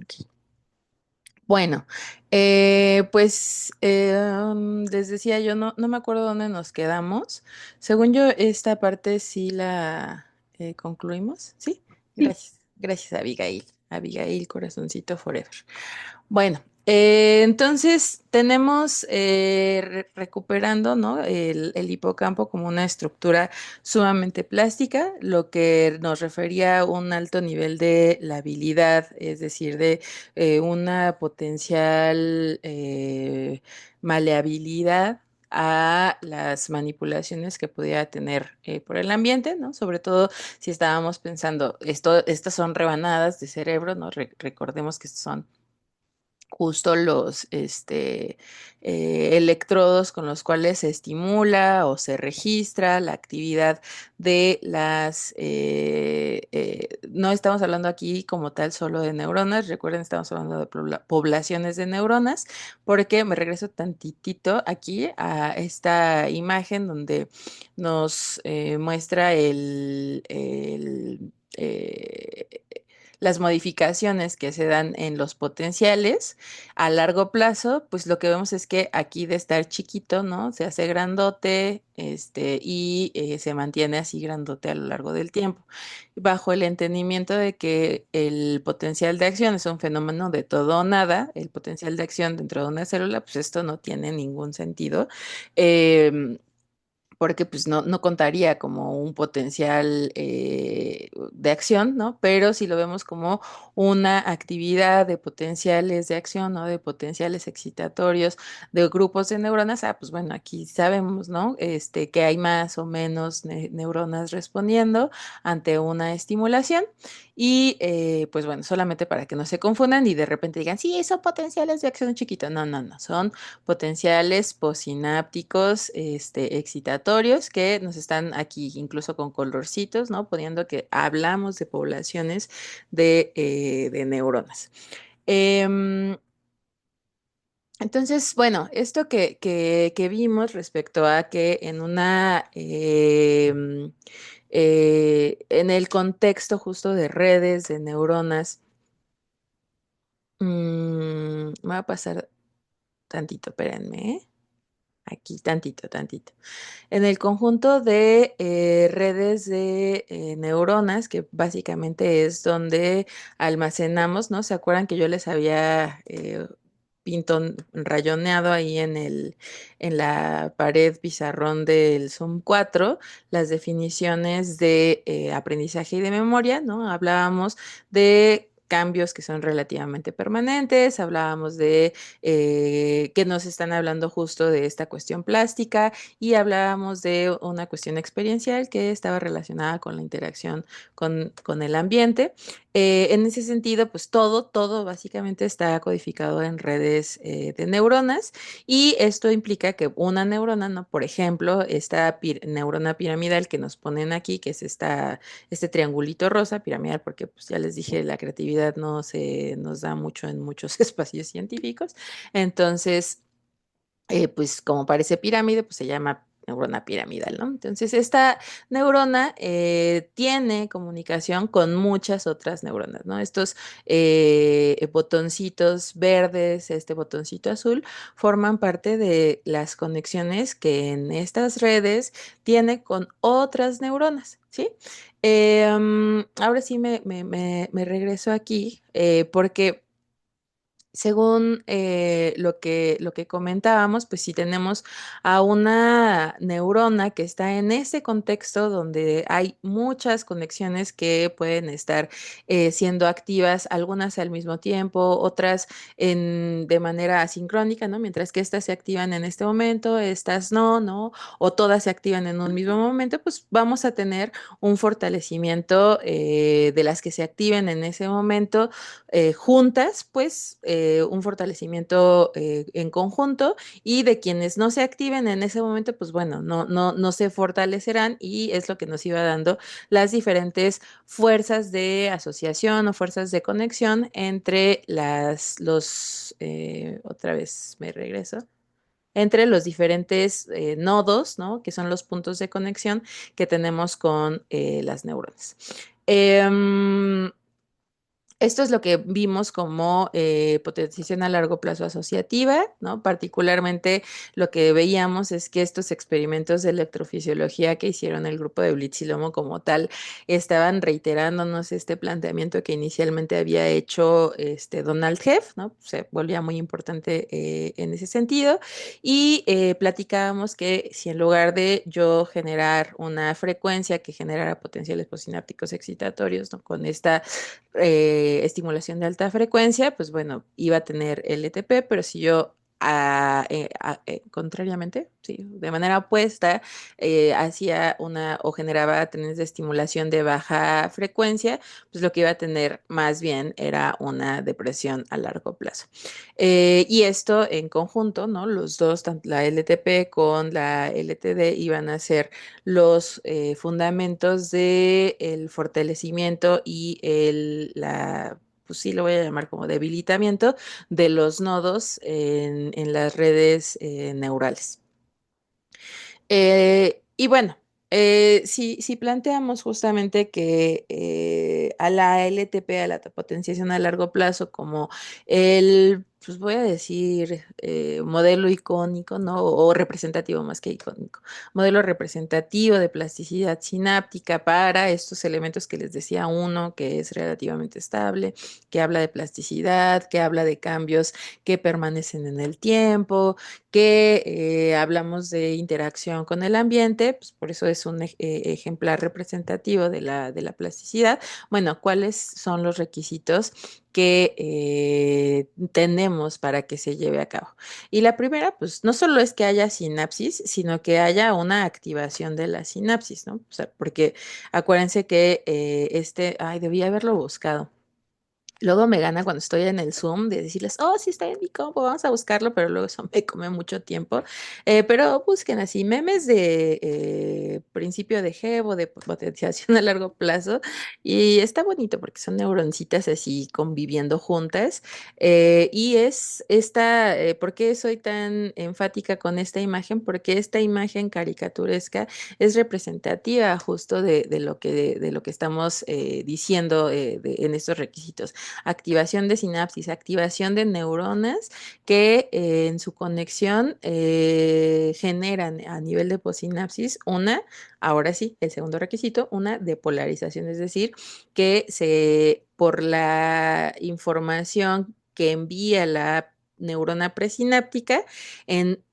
Ok. Bueno, les decía yo, no me acuerdo dónde nos quedamos. Según yo, esta parte sí la concluimos, ¿sí? Sí. Gracias, gracias, Abigail. Abigail, corazoncito forever. Bueno, entonces tenemos recuperando, ¿no? El hipocampo como una estructura sumamente plástica, lo que nos refería a un alto nivel de labilidad, es decir, de una potencial maleabilidad a las manipulaciones que pudiera tener por el ambiente, ¿no? Sobre todo si estábamos pensando, estas son rebanadas de cerebro, ¿no? Recordemos que son justo los electrodos con los cuales se estimula o se registra la actividad de no estamos hablando aquí como tal solo de neuronas, recuerden, estamos hablando de poblaciones de neuronas, porque me regreso tantitito aquí a esta imagen donde nos muestra las modificaciones que se dan en los potenciales a largo plazo, pues lo que vemos es que aquí de estar chiquito, ¿no? Se hace grandote, y se mantiene así grandote a lo largo del tiempo, bajo el entendimiento de que el potencial de acción es un fenómeno de todo o nada, el potencial de acción dentro de una célula, pues esto no tiene ningún sentido. Porque pues no contaría como un potencial de acción, ¿no? Pero si lo vemos como una actividad de potenciales de acción, ¿no? De potenciales excitatorios de grupos de neuronas, pues bueno, aquí sabemos, ¿no? Que hay más o menos neuronas respondiendo ante una estimulación y pues bueno, solamente para que no se confundan y de repente digan, sí, son potenciales de acción chiquito. No, son potenciales postsinápticos, excitatorios, que nos están aquí incluso con colorcitos, ¿no? Poniendo que hablamos de poblaciones de neuronas. Em, entonces, bueno, esto que vimos respecto a que en en el contexto justo de redes, de neuronas, me va a pasar tantito, espérenme, ¿eh? Aquí, tantito. En el conjunto de redes de neuronas, que básicamente es donde almacenamos, ¿no? ¿Se acuerdan que yo les había rayoneado ahí en la pared pizarrón del Zoom 4 las definiciones de aprendizaje y de memoria, ¿no? Hablábamos de cambios que son relativamente permanentes, hablábamos de que nos están hablando justo de esta cuestión plástica y hablábamos de una cuestión experiencial que estaba relacionada con la interacción con el ambiente. En ese sentido, pues todo básicamente está codificado en redes de neuronas y esto implica que una neurona, ¿no? Por ejemplo, esta neurona piramidal que nos ponen aquí, que es este triangulito rosa piramidal, porque pues ya les dije, la creatividad no se nos da mucho en muchos espacios científicos. Entonces, pues como parece pirámide, pues se llama neurona piramidal, ¿no? Entonces, esta neurona tiene comunicación con muchas otras neuronas, ¿no? Estos botoncitos verdes, este botoncito azul, forman parte de las conexiones que en estas redes tiene con otras neuronas, ¿sí? Ahora sí me regreso aquí porque según lo que comentábamos, pues si tenemos a una neurona que está en ese contexto donde hay muchas conexiones que pueden estar siendo activas, algunas al mismo tiempo, otras de manera asincrónica, ¿no? Mientras que estas se activan en este momento, estas no, ¿no? O todas se activan en un mismo momento, pues vamos a tener un fortalecimiento de las que se activen en ese momento juntas, pues un fortalecimiento en conjunto y de quienes no se activen en ese momento, pues bueno, no se fortalecerán y es lo que nos iba dando las diferentes fuerzas de asociación o fuerzas de conexión entre otra vez me regreso, entre los diferentes nodos, ¿no? Que son los puntos de conexión que tenemos con las neuronas. Em, Esto es lo que vimos como potenciación a largo plazo asociativa, ¿no? Particularmente lo que veíamos es que estos experimentos de electrofisiología que hicieron el grupo de Blitz y Lomo como tal estaban reiterándonos este planteamiento que inicialmente había hecho Donald Heff, ¿no? Se volvía muy importante en ese sentido. Y platicábamos que si en lugar de yo generar una frecuencia que generara potenciales postsinápticos excitatorios, ¿no? Con esta estimulación de alta frecuencia, pues bueno, iba a tener LTP, pero si yo contrariamente, sí, de manera opuesta, hacía una o generaba trenes de estimulación de baja frecuencia, pues lo que iba a tener más bien era una depresión a largo plazo. Y esto en conjunto, ¿no? Los dos, tanto la LTP con la LTD, iban a ser los fundamentos del fortalecimiento y pues sí lo voy a llamar como debilitamiento de los nodos en las redes neurales. Y bueno, si planteamos justamente que a la LTP, a la potenciación a largo plazo, como pues voy a decir, modelo icónico, ¿no? O representativo más que icónico, modelo representativo de plasticidad sináptica para estos elementos que les decía uno, que es relativamente estable, que habla de plasticidad, que habla de cambios que permanecen en el tiempo, que hablamos de interacción con el ambiente, pues por eso es un ejemplar representativo de la plasticidad. Bueno, ¿cuáles son los requisitos que tenemos para que se lleve a cabo? Y la primera, pues no solo es que haya sinapsis, sino que haya una activación de la sinapsis, ¿no? O sea, porque acuérdense que ay, debí haberlo buscado. Luego me gana cuando estoy en el Zoom de decirles, oh, sí está en mi compo, vamos a buscarlo, pero luego eso me come mucho tiempo. Pero busquen así memes de principio de Hebo, o de potenciación a largo plazo. Y está bonito porque son neuroncitas así conviviendo juntas. Y es esta, ¿por qué soy tan enfática con esta imagen? Porque esta imagen caricaturesca es representativa justo de lo que estamos diciendo en estos requisitos. Activación de sinapsis, activación de neuronas que en su conexión generan a nivel de possinapsis ahora sí, el segundo requisito, una depolarización, es decir, que por la información que envía la neurona presináptica en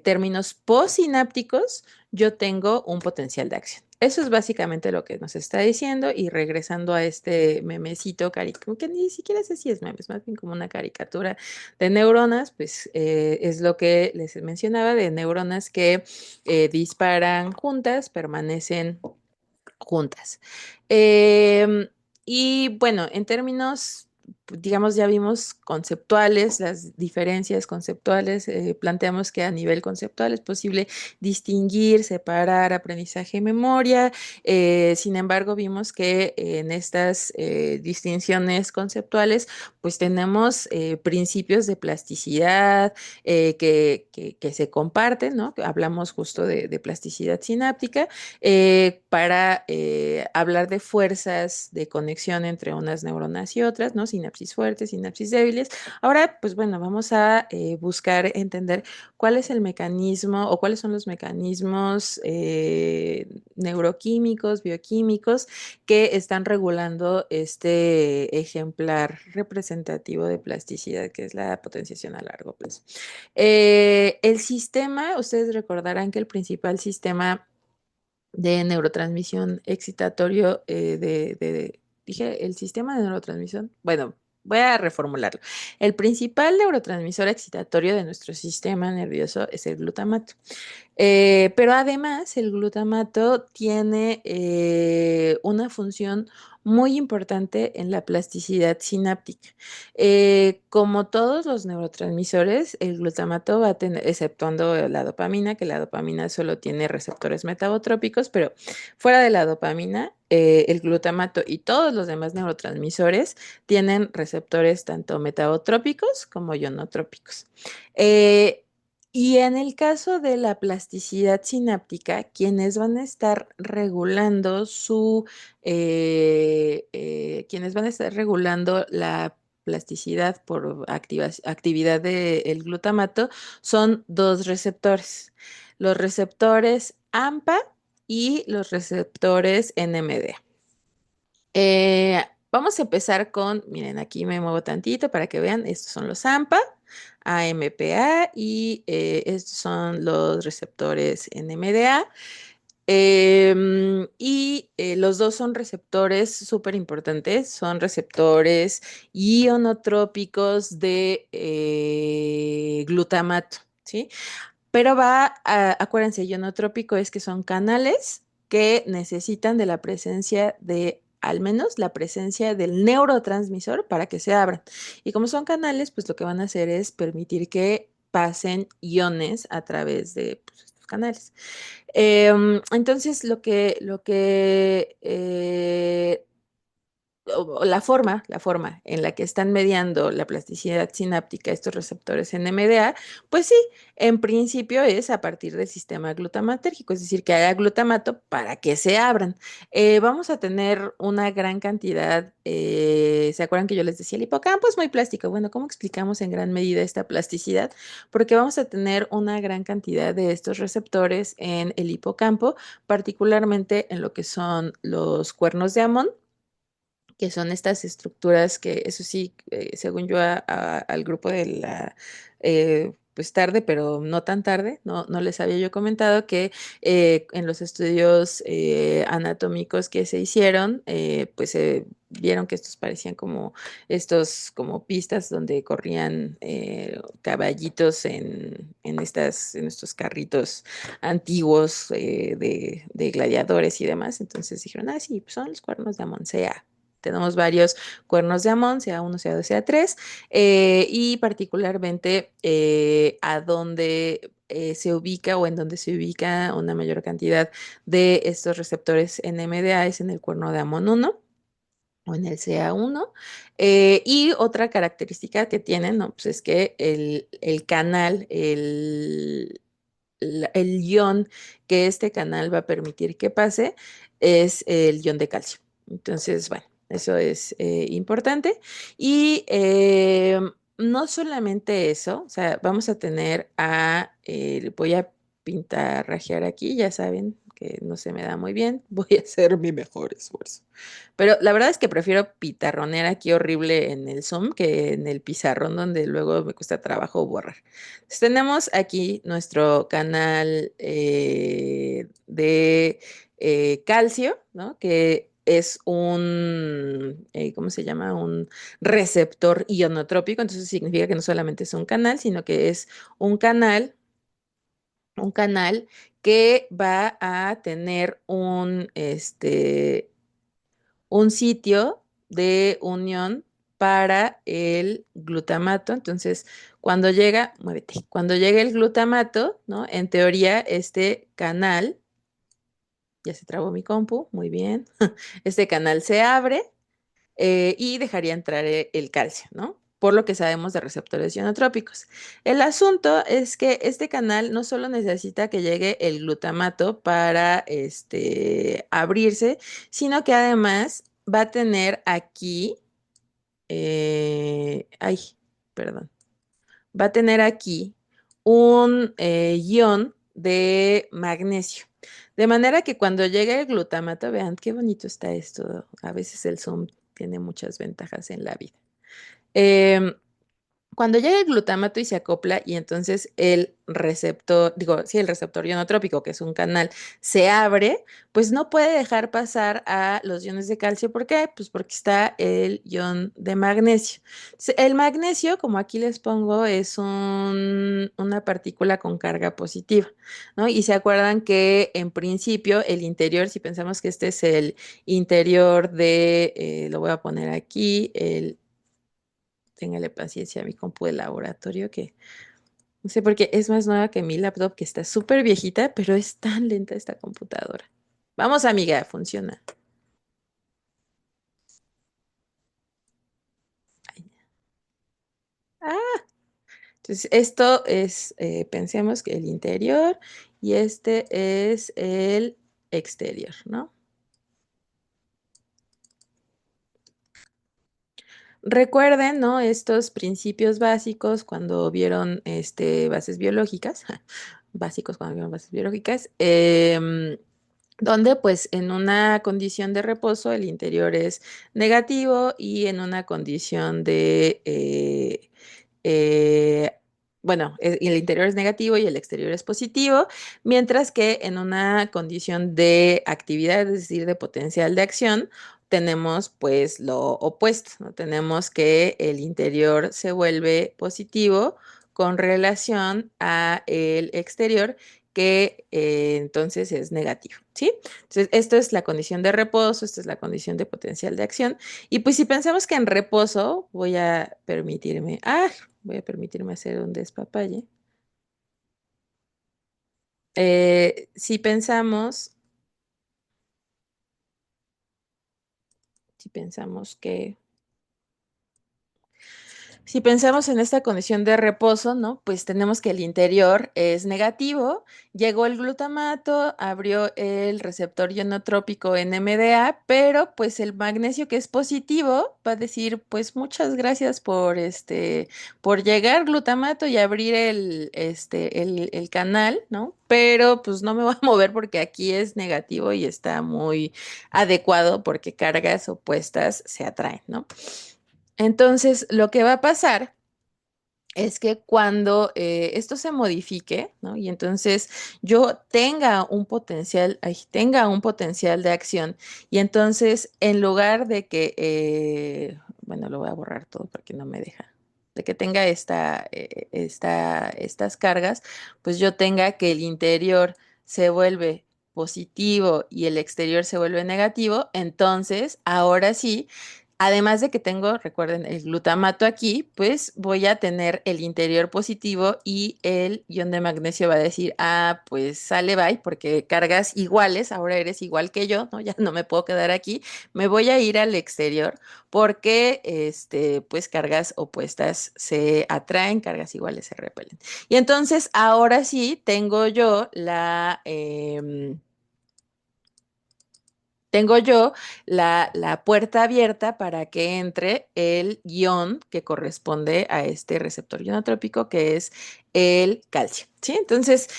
términos postsinápticos, yo tengo un potencial de acción. Eso es básicamente lo que nos está diciendo y regresando a este memecito que ni siquiera sé si es meme, es más bien como una caricatura de neuronas, pues es lo que les mencionaba de neuronas que disparan juntas, permanecen juntas. Y bueno, en términos, digamos, ya vimos conceptuales, las diferencias conceptuales, planteamos que a nivel conceptual es posible distinguir, separar aprendizaje y memoria. Sin embargo, vimos que en estas distinciones conceptuales, pues tenemos principios de plasticidad que se comparten, ¿no? Hablamos justo de plasticidad sináptica para hablar de fuerzas de conexión entre unas neuronas y otras, ¿no? Sinapsis fuertes, sinapsis débiles. Ahora, pues bueno, vamos a buscar entender cuál es el mecanismo o cuáles son los mecanismos neuroquímicos, bioquímicos que están regulando este ejemplar representativo de plasticidad, que es la potenciación a largo plazo. El sistema, ustedes recordarán que el principal sistema de neurotransmisión excitatorio dije, el sistema de neurotransmisión, bueno, voy a reformularlo. El principal neurotransmisor excitatorio de nuestro sistema nervioso es el glutamato. Pero además el glutamato tiene una función muy importante en la plasticidad sináptica. Como todos los neurotransmisores, el glutamato va a tener, exceptuando la dopamina, que la dopamina solo tiene receptores metabotrópicos, pero fuera de la dopamina, el glutamato y todos los demás neurotransmisores tienen receptores tanto metabotrópicos como ionotrópicos. Y en el caso de la plasticidad sináptica, quienes van a estar regulando quienes van a estar regulando la plasticidad por actividad del glutamato son dos receptores, los receptores AMPA y los receptores NMDA. Vamos a empezar con, miren, aquí me muevo tantito para que vean, estos son los AMPA, AMPA y estos son los receptores NMDA. Los dos son receptores súper importantes, son receptores ionotrópicos de glutamato, ¿sí? Pero acuérdense, ionotrópico es que son canales que necesitan de la presencia de, al menos la presencia del neurotransmisor para que se abran. Y como son canales, pues lo que van a hacer es permitir que pasen iones a través de pues, estos canales. Entonces, o la forma en la que están mediando la plasticidad sináptica estos receptores en NMDA, pues sí, en principio es a partir del sistema glutamatérgico, es decir, que haya glutamato para que se abran. Vamos a tener una gran cantidad, ¿se acuerdan que yo les decía el hipocampo es muy plástico? Bueno, ¿cómo explicamos en gran medida esta plasticidad? Porque vamos a tener una gran cantidad de estos receptores en el hipocampo, particularmente en lo que son los cuernos de Amón, que son estas estructuras que, eso sí, según yo, al grupo de la, pues tarde, pero no tan tarde, no les había yo comentado que en los estudios anatómicos que se hicieron, pues se vieron que estos parecían como estos, como pistas donde corrían caballitos en estos carritos antiguos de gladiadores y demás. Entonces dijeron, ah, sí, pues son los cuernos de Amonsea. Tenemos varios cuernos de Amón, sea uno, sea dos, sea tres, y particularmente a donde se ubica o en donde se ubica una mayor cantidad de estos receptores NMDA es en el cuerno de Amón 1 o en el CA1. Y otra característica que tienen, ¿no? Pues es que el canal, el ion que este canal va a permitir que pase es el ion de calcio. Entonces, bueno, eso es importante. Y no solamente eso, o sea, vamos a tener voy a pintarrajear aquí, ya saben que no se me da muy bien, voy a hacer mi mejor esfuerzo. Pero la verdad es que prefiero pitarronear aquí horrible en el Zoom que en el pizarrón donde luego me cuesta trabajo borrar. Entonces, tenemos aquí nuestro canal de calcio, ¿no? Que es ¿cómo se llama? Un receptor ionotrópico. Entonces significa que no solamente es un canal, sino que es un canal, un canal que va a tener un sitio de unión para el glutamato. Entonces, muévete, cuando llega el glutamato, ¿no? En teoría, este canal, ya se trabó mi compu, muy bien, este canal se abre y dejaría entrar el calcio, ¿no? Por lo que sabemos de receptores ionotrópicos. El asunto es que este canal no solo necesita que llegue el glutamato para abrirse, sino que además va a tener aquí, ay, perdón, va a tener aquí un ion de magnesio. De manera que cuando llegue el glutamato, vean qué bonito está esto. A veces el Zoom tiene muchas ventajas en la vida. Em, Cuando llega el glutamato y se acopla y entonces el receptor, digo, sí, el receptor ionotrópico, que es un canal, se abre, pues no puede dejar pasar a los iones de calcio. ¿Por qué? Pues porque está el ion de magnesio. El magnesio, como aquí les pongo, es una partícula con carga positiva, ¿no? Y se acuerdan que en principio el interior, si pensamos que este es el interior lo voy a poner aquí, téngale paciencia a mi compu de laboratorio que no sé por qué es más nueva que mi laptop que está súper viejita, pero es tan lenta esta computadora. Vamos, amiga, funciona. Ay, ah, Entonces, esto es, pensemos que el interior y este es el exterior, ¿no? Recuerden, ¿no? Estos principios básicos cuando vieron bases biológicas, básicos cuando vieron bases biológicas, donde pues en una condición de reposo el interior es negativo y en una condición de, bueno, el interior es negativo y el exterior es positivo, mientras que en una condición de actividad, es decir, de potencial de acción, tenemos pues lo opuesto, ¿no? Tenemos que el interior se vuelve positivo con relación a el exterior que entonces es negativo, ¿sí? Entonces, esto es la condición de reposo, esta es la condición de potencial de acción. Y pues si pensamos que en reposo, voy a permitirme hacer un despapalle. Si pensamos, si pensamos que Si pensamos en esta condición de reposo, ¿no? Pues tenemos que el interior es negativo, llegó el glutamato, abrió el receptor ionotrópico NMDA, pero pues el magnesio que es positivo va a decir, pues muchas gracias por por llegar glutamato y abrir el canal, ¿no? Pero pues no me voy a mover porque aquí es negativo y está muy adecuado porque cargas opuestas se atraen, ¿no? Entonces, lo que va a pasar es que cuando esto se modifique, ¿no? Y entonces yo tenga un potencial de acción, y entonces en lugar de que, bueno, lo voy a borrar todo porque no me deja, de que tenga estas cargas, pues yo tenga que el interior se vuelve positivo y el exterior se vuelve negativo, entonces ahora sí. Además de que tengo, recuerden, el glutamato aquí, pues voy a tener el interior positivo y el ion de magnesio va a decir, ah, pues sale bye, porque cargas iguales, ahora eres igual que yo, ¿no? Ya no me puedo quedar aquí, me voy a ir al exterior porque, pues cargas opuestas se atraen, cargas iguales se repelen. Y entonces, ahora sí, tengo yo la puerta abierta para que entre el ion que corresponde a este receptor ionotrópico, que es el calcio, ¿sí? Entonces,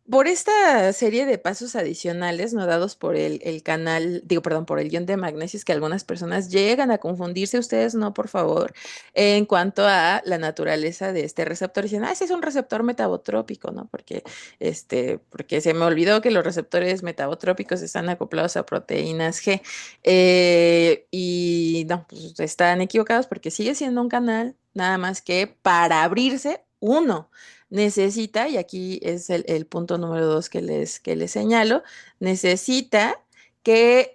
por esta serie de pasos adicionales no dados por el canal, digo, perdón, por el ion de magnesio, es que algunas personas llegan a confundirse, ustedes no, por favor, en cuanto a la naturaleza de este receptor. Dicen, ah, ese es un receptor metabotrópico, ¿no? Porque se me olvidó que los receptores metabotrópicos están acoplados a proteínas G. Y no, pues están equivocados porque sigue siendo un canal, nada más que para abrirse, uno necesita, y aquí es el punto número 2 que les señalo, necesita que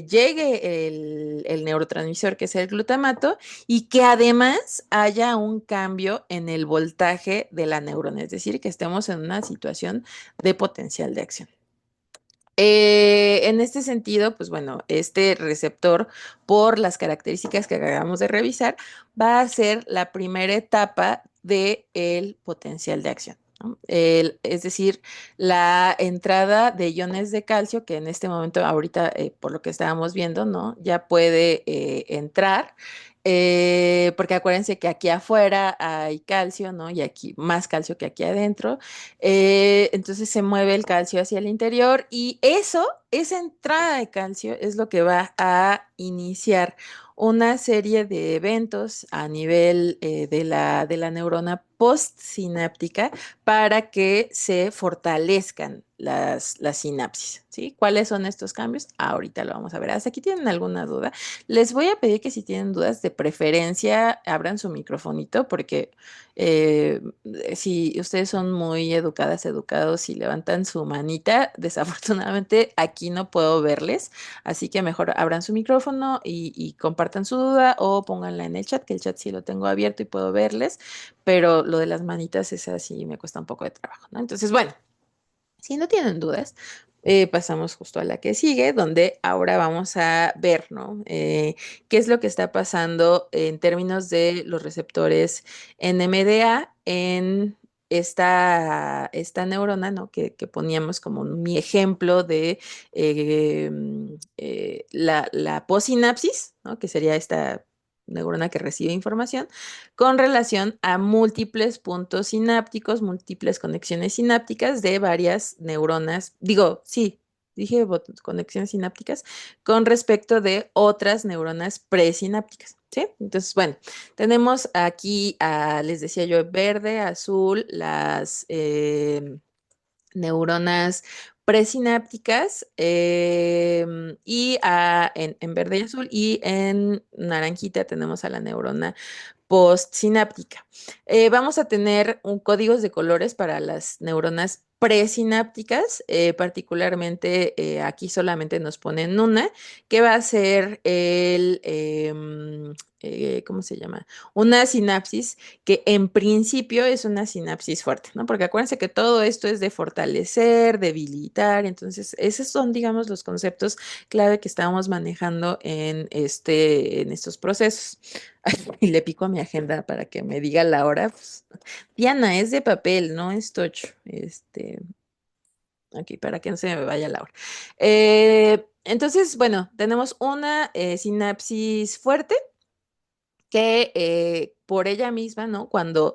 llegue el neurotransmisor que es el glutamato y que además haya un cambio en el voltaje de la neurona, es decir, que estemos en una situación de potencial de acción. En este sentido, pues bueno, este receptor, por las características que acabamos de revisar, va a ser la primera etapa del potencial de acción, ¿no? Es decir, la entrada de iones de calcio, que en este momento, ahorita, por lo que estábamos viendo, ¿no? Ya puede entrar. Porque acuérdense que aquí afuera hay calcio, ¿no? Y aquí más calcio que aquí adentro. Entonces se mueve el calcio hacia el interior y esa entrada de calcio es lo que va a iniciar una serie de eventos a nivel de la neurona postsináptica para que se fortalezcan las sinapsis, ¿sí? ¿Cuáles son estos cambios? Ahorita lo vamos a ver. ¿Hasta aquí tienen alguna duda? Les voy a pedir que si tienen dudas, de preferencia, abran su microfonito porque eh, si ustedes son muy educadas, educados y levantan su manita, desafortunadamente aquí no puedo verles, así que mejor abran su micrófono y compartan su duda o pónganla en el chat, que el chat sí lo tengo abierto y puedo verles, pero lo de las manitas es así, me cuesta un poco de trabajo, ¿no? Entonces, bueno. Si no tienen dudas, pasamos justo a la que sigue, donde ahora vamos a ver, ¿no? Qué es lo que está pasando en términos de los receptores NMDA en esta neurona, ¿no? Que poníamos como mi ejemplo de la posinapsis, ¿no? Que sería esta neurona que recibe información con relación a múltiples puntos sinápticos, múltiples conexiones sinápticas de varias neuronas. Digo, sí, dije conexiones sinápticas con respecto de otras neuronas presinápticas. ¿Sí? Entonces, bueno, tenemos aquí, les decía yo, verde, azul, las neuronas presinápticas y en verde y azul y en naranjita tenemos a la neurona postsináptica. Vamos a tener códigos de colores para las neuronas presinápticas, particularmente aquí solamente nos ponen una, que va a ser ¿cómo se llama? Una sinapsis que en principio es una sinapsis fuerte, ¿no? Porque acuérdense que todo esto es de fortalecer, debilitar, entonces esos son, digamos, los conceptos clave que estábamos manejando en estos procesos. Y le pico a mi agenda para que me diga la hora. Pues, Diana, es de papel, no es tocho. Aquí, para que no se me vaya la hora. Entonces, bueno, tenemos una sinapsis fuerte que por ella misma, ¿no? Cuando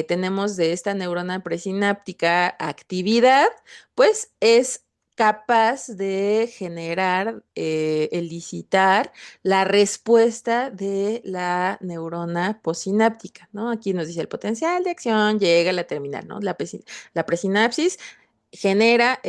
tenemos de esta neurona presináptica actividad, pues es capaz de generar, elicitar la respuesta de la neurona postsináptica, ¿no? Aquí nos dice el potencial de acción llega a la terminal, ¿no? La presinapsis genera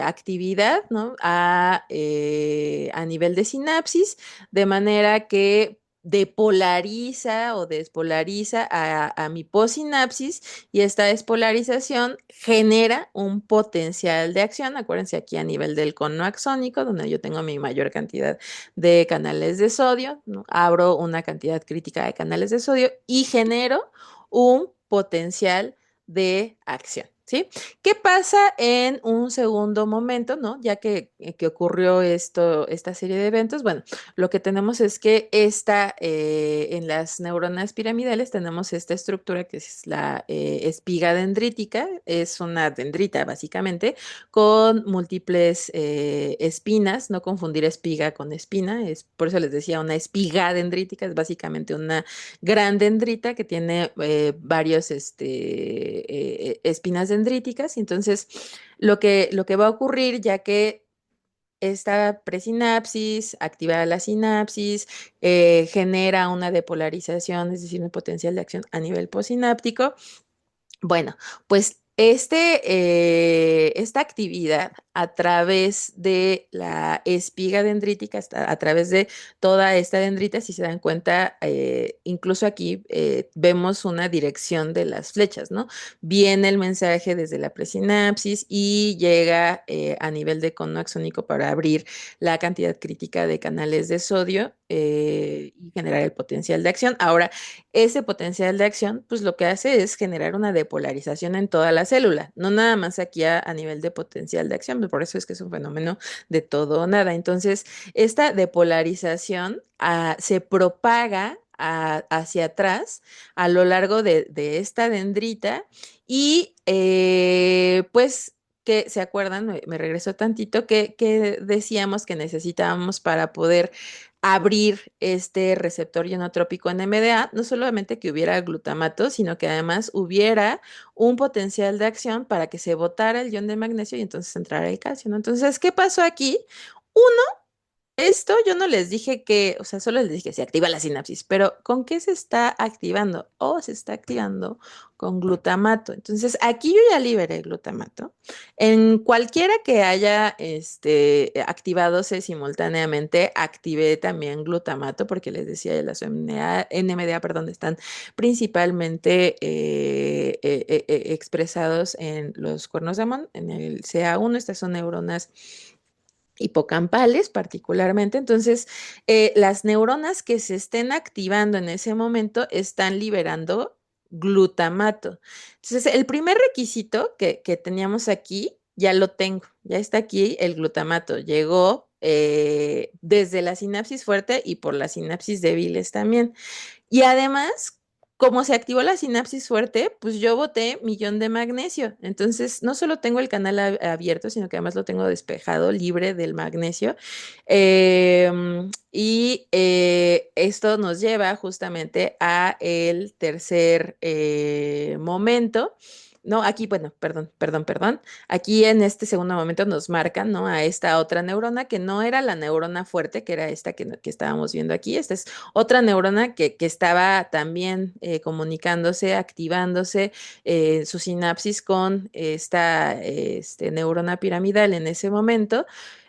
actividad, ¿no? A nivel de sinapsis, de manera que depolariza o despolariza a mi possinapsis y esta despolarización genera un potencial de acción. Acuérdense aquí a nivel del cono axónico, donde yo tengo mi mayor cantidad de canales de sodio, ¿no? Abro una cantidad crítica de canales de sodio y genero un potencial de acción. ¿Sí? ¿Qué pasa en un segundo momento, ¿no? Ya que ocurrió esta serie de eventos, bueno, lo que tenemos es que en las neuronas piramidales tenemos esta estructura que es la espiga dendrítica, es una dendrita básicamente, con múltiples espinas, no confundir espiga con espina, es por eso les decía una espiga dendrítica, es básicamente una gran dendrita que tiene varios espinas dendríticas, y entonces lo que va a ocurrir ya que esta presinapsis, activa la sinapsis, genera una depolarización, es decir, un potencial de acción a nivel postsináptico. Bueno, pues esta actividad a través de la espiga dendrítica, a través de toda esta dendrita, si se dan cuenta, incluso aquí vemos una dirección de las flechas, ¿no? Viene el mensaje desde la presinapsis y llega a nivel de cono axónico para abrir la cantidad crítica de canales de sodio y generar el potencial de acción. Ahora, ese potencial de acción, pues lo que hace es generar una depolarización en toda la célula, no nada más aquí a nivel de potencial de acción, por eso es que es un fenómeno de todo o nada. Entonces, esta depolarización se propaga hacia atrás a lo largo de esta dendrita y pues que se acuerdan, me regreso tantito, que decíamos que necesitábamos para poder abrir este receptor ionotrópico en MDA, no solamente que hubiera glutamato, sino que además hubiera un potencial de acción para que se botara el ion de magnesio y entonces entrara el calcio, ¿no? Entonces, ¿qué pasó aquí? Esto yo no les dije que, o sea, solo les dije que se activa la sinapsis, pero ¿con qué se está activando? Se está activando con glutamato. Entonces, aquí yo ya liberé glutamato. En cualquiera que haya activadose simultáneamente, activé también glutamato, porque les decía, las NMDA, perdón, están principalmente expresados en los cuernos de Mond, en el CA1. Estas son neuronas hipocampales particularmente. Entonces, las neuronas que se estén activando en ese momento están liberando glutamato. Entonces, el primer requisito que teníamos aquí ya lo tengo, ya está aquí el glutamato. Llegó desde la sinapsis fuerte y por las sinapsis débiles también. Y además, como se activó la sinapsis fuerte, pues yo boté millón de magnesio. Entonces, no solo tengo el canal abierto, sino que además lo tengo despejado, libre del magnesio. Y esto nos lleva justamente a el tercer momento. No, aquí, bueno, perdón. Aquí en este segundo momento nos marcan, ¿no? A esta otra neurona que no era la neurona fuerte, que era esta que estábamos viendo aquí. Esta es otra neurona que estaba también comunicándose, activándose su sinapsis con esta neurona piramidal en ese momento.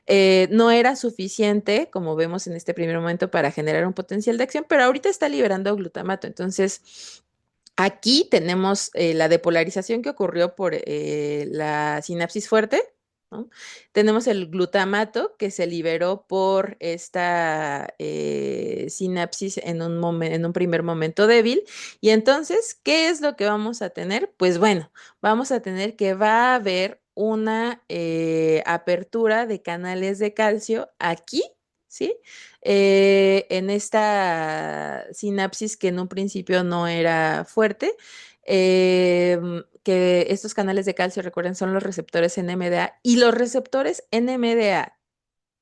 No era suficiente, como vemos en este primer momento, para generar un potencial de acción, pero ahorita está liberando glutamato. Entonces, aquí tenemos la depolarización que ocurrió por la sinapsis fuerte, ¿no? Tenemos el glutamato que se liberó por esta sinapsis en un primer momento débil. Y entonces, ¿qué es lo que vamos a tener? Pues bueno, vamos a tener que va a haber una apertura de canales de calcio aquí, ¿sí? En esta sinapsis que en un principio no era fuerte, que estos canales de calcio, recuerden, son los receptores NMDA y los receptores NMDA,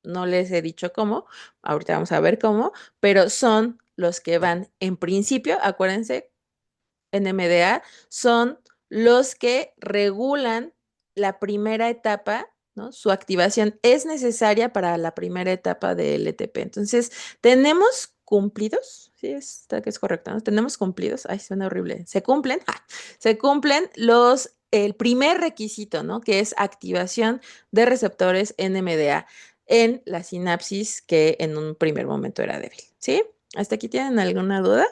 no les he dicho cómo, ahorita vamos a ver cómo, pero son los que van en principio, acuérdense, NMDA son los que regulan la primera etapa, ¿no? Su activación es necesaria para la primera etapa del LTP. Entonces, tenemos cumplidos, sí, está que es correcto, ¿no? Tenemos cumplidos, ay, suena horrible, se cumplen, se cumplen el primer requisito, ¿no? Que es activación de receptores NMDA en la sinapsis que en un primer momento era débil, ¿sí? ¿Hasta aquí tienen alguna duda?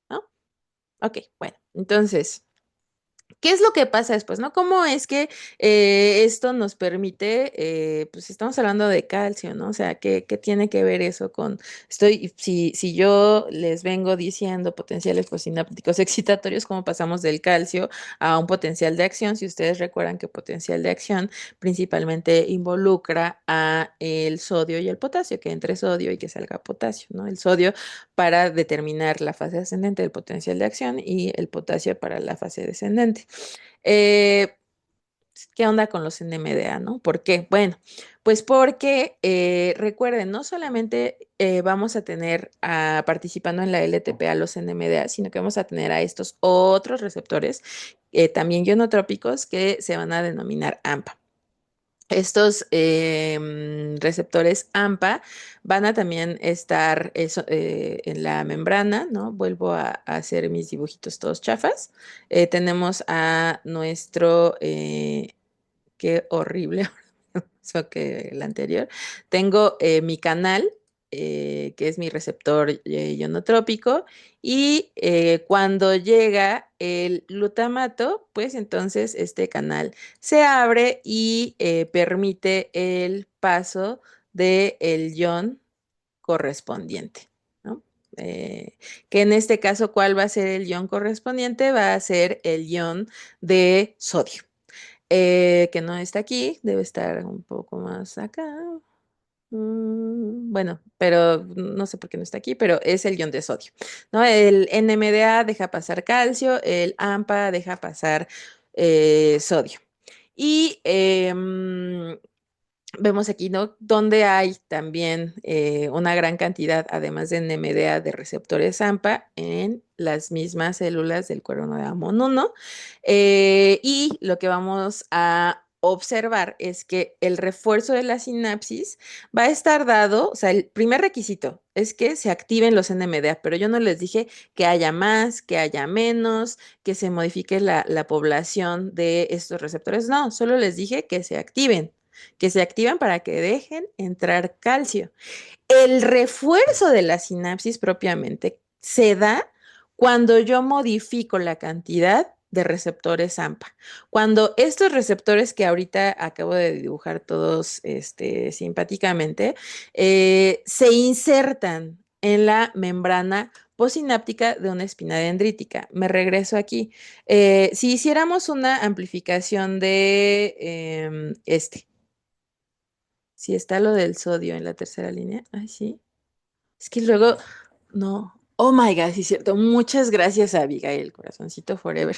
¿No? Ok, bueno, entonces, ¿qué es lo que pasa después, no? ¿Cómo es que esto nos permite, pues estamos hablando de calcio, ¿no? O sea, ¿qué tiene que ver eso con, si yo les vengo diciendo potenciales postsinápticos excitatorios, cómo pasamos del calcio a un potencial de acción? Si ustedes recuerdan que potencial de acción principalmente involucra a el sodio y el potasio, que entre sodio y que salga potasio, ¿no? El sodio para determinar la fase ascendente del potencial de acción y el potasio para la fase descendente. Eh, ¿Qué onda con los NMDA, no? ¿Por qué? Bueno, pues porque recuerden, no solamente vamos a tener participando en la LTP a los NMDA, sino que vamos a tener a estos otros receptores, también ionotrópicos, que se van a denominar AMPA. Estos receptores AMPA van a también estar en la membrana, ¿no? Vuelvo a hacer mis dibujitos todos chafas. Tenemos a nuestro, qué horrible, eso que el anterior. Tengo mi canal, que es mi receptor ionotrópico, y cuando llega el glutamato, pues entonces este canal se abre y permite el paso del ion correspondiente, ¿no? Que en este caso, ¿cuál va a ser el ion correspondiente? Va a ser el ion de sodio, que no está aquí, debe estar un poco más acá. Bueno, pero no sé por qué no está aquí, pero es el ion de sodio, ¿no? El NMDA deja pasar calcio, el AMPA deja pasar sodio. Y vemos aquí, ¿no? Donde hay también una gran cantidad, además de NMDA, de receptores AMPA en las mismas células del cuerno de Amon 1. Y lo que vamos a observar es que el refuerzo de la sinapsis va a estar dado, o sea, el primer requisito es que se activen los NMDA, pero yo no les dije que haya más, que haya menos, que se modifique la población de estos receptores, no, solo les dije que se activan para que dejen entrar calcio. El refuerzo de la sinapsis propiamente se da cuando yo modifico la cantidad de receptores AMPA. Cuando estos receptores que ahorita acabo de dibujar todos simpáticamente, se insertan en la membrana postsináptica de una espina dendrítica. Me regreso aquí. Si hiciéramos una amplificación de si está lo del sodio en la tercera línea, ay, sí. Es que luego, no. Oh my God, sí es cierto. Muchas gracias, Abigail, corazoncito forever.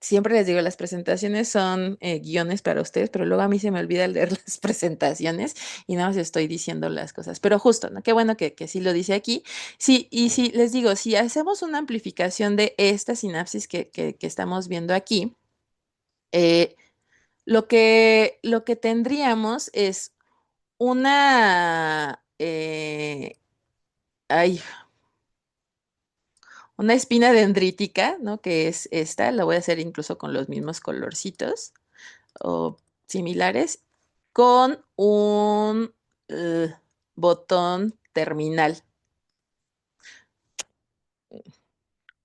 Siempre les digo, las presentaciones son guiones para ustedes, pero luego a mí se me olvida leer las presentaciones y nada más estoy diciendo las cosas. Pero justo, ¿no? Qué bueno que sí lo dice aquí. Sí, y sí, les digo, si hacemos una amplificación de esta sinapsis que estamos viendo aquí, eh, lo que tendríamos es una, ay, una espina dendrítica, ¿no? Que es esta, la voy a hacer incluso con los mismos colorcitos o similares, con un botón terminal,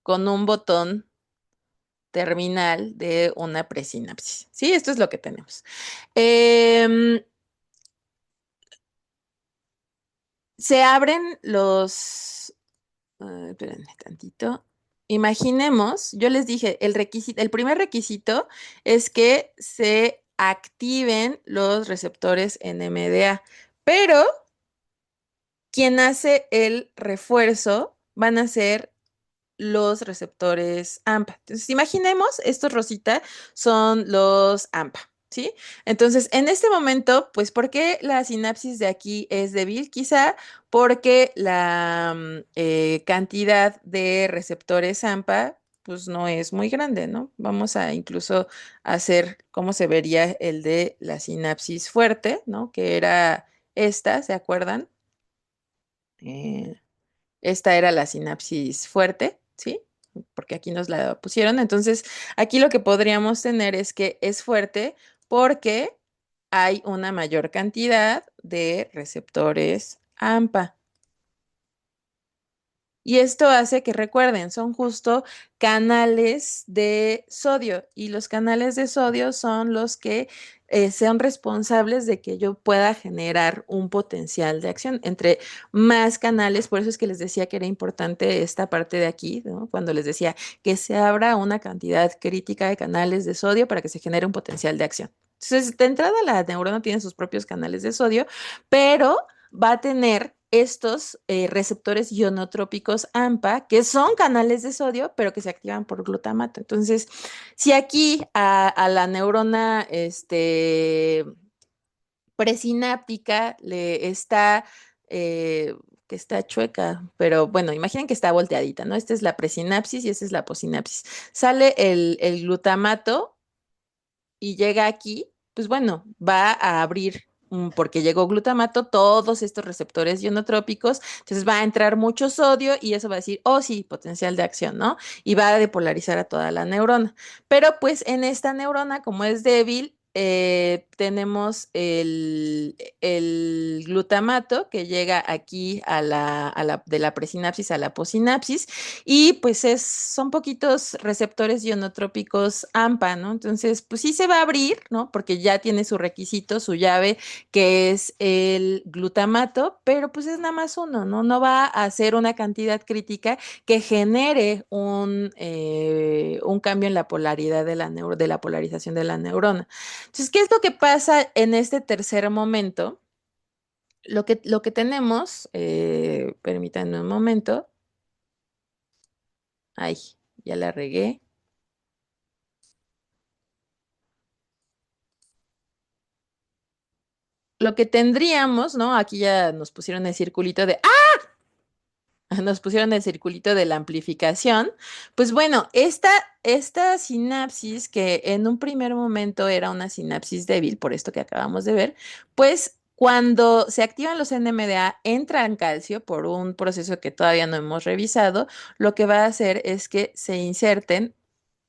con un botón terminal de una presinapsis. Sí, esto es lo que tenemos. Em, Se abren los espérenme tantito. Imaginemos, yo les dije, el primer requisito es que se activen los receptores NMDA, pero quien hace el refuerzo van a ser los receptores AMPA. Entonces, imaginemos, estos rosita son los AMPA, ¿sí? Entonces, en este momento, pues, ¿por qué la sinapsis de aquí es débil? Quizá porque la cantidad de receptores AMPA, pues, no es muy grande, ¿no? Vamos a incluso hacer cómo se vería el de la sinapsis fuerte, ¿no? Que era esta, ¿se acuerdan? Eh, Esta era la sinapsis fuerte, ¿sí? Porque aquí nos la pusieron. Entonces, aquí lo que podríamos tener es que es fuerte porque hay una mayor cantidad de receptores AMPA. Y esto hace que recuerden, son justo canales de sodio y los canales de sodio son los que sean responsables de que yo pueda generar un potencial de acción. Entre más canales, por eso es que les decía que era importante esta parte de aquí, ¿no? Cuando les decía que se abra una cantidad crítica de canales de sodio para que se genere un potencial de acción. Entonces, de entrada, la neurona tiene sus propios canales de sodio, pero va a tener estos receptores ionotrópicos AMPA, que son canales de sodio, pero que se activan por glutamato. Entonces, si aquí a la neurona presináptica le está, que está chueca, pero bueno, imaginen que está volteadita, ¿no? Esta es la presinapsis y esta es la posinapsis. Sale el glutamato y llega aquí, pues bueno, va a abrir, porque llegó glutamato, todos estos receptores ionotrópicos, entonces va a entrar mucho sodio y eso va a decir, oh sí, potencial de acción, ¿no? Y va a depolarizar a toda la neurona. Pero pues en esta neurona, como es débil, tenemos el glutamato que llega aquí de la presinapsis a la posinapsis y pues son poquitos receptores ionotrópicos AMPA, ¿no? Entonces, pues sí se va a abrir, ¿no? Porque ya tiene su requisito, su llave, que es el glutamato, pero pues es nada más uno, ¿no? No va a hacer una cantidad crítica que genere un cambio en la polaridad de la polarización de la neurona. Entonces, ¿qué es lo que pasa en este tercer momento? Lo que tenemos, permítanme un momento. Ay, ya la regué. Lo que tendríamos, ¿no? Aquí ya nos pusieron el circulito de, ¡ah! Nos pusieron el circulito de la amplificación. Pues bueno, esta sinapsis que en un primer momento era una sinapsis débil, por esto que acabamos de ver, pues cuando se activan los NMDA, entra en calcio por un proceso que todavía no hemos revisado, lo que va a hacer es que se inserten,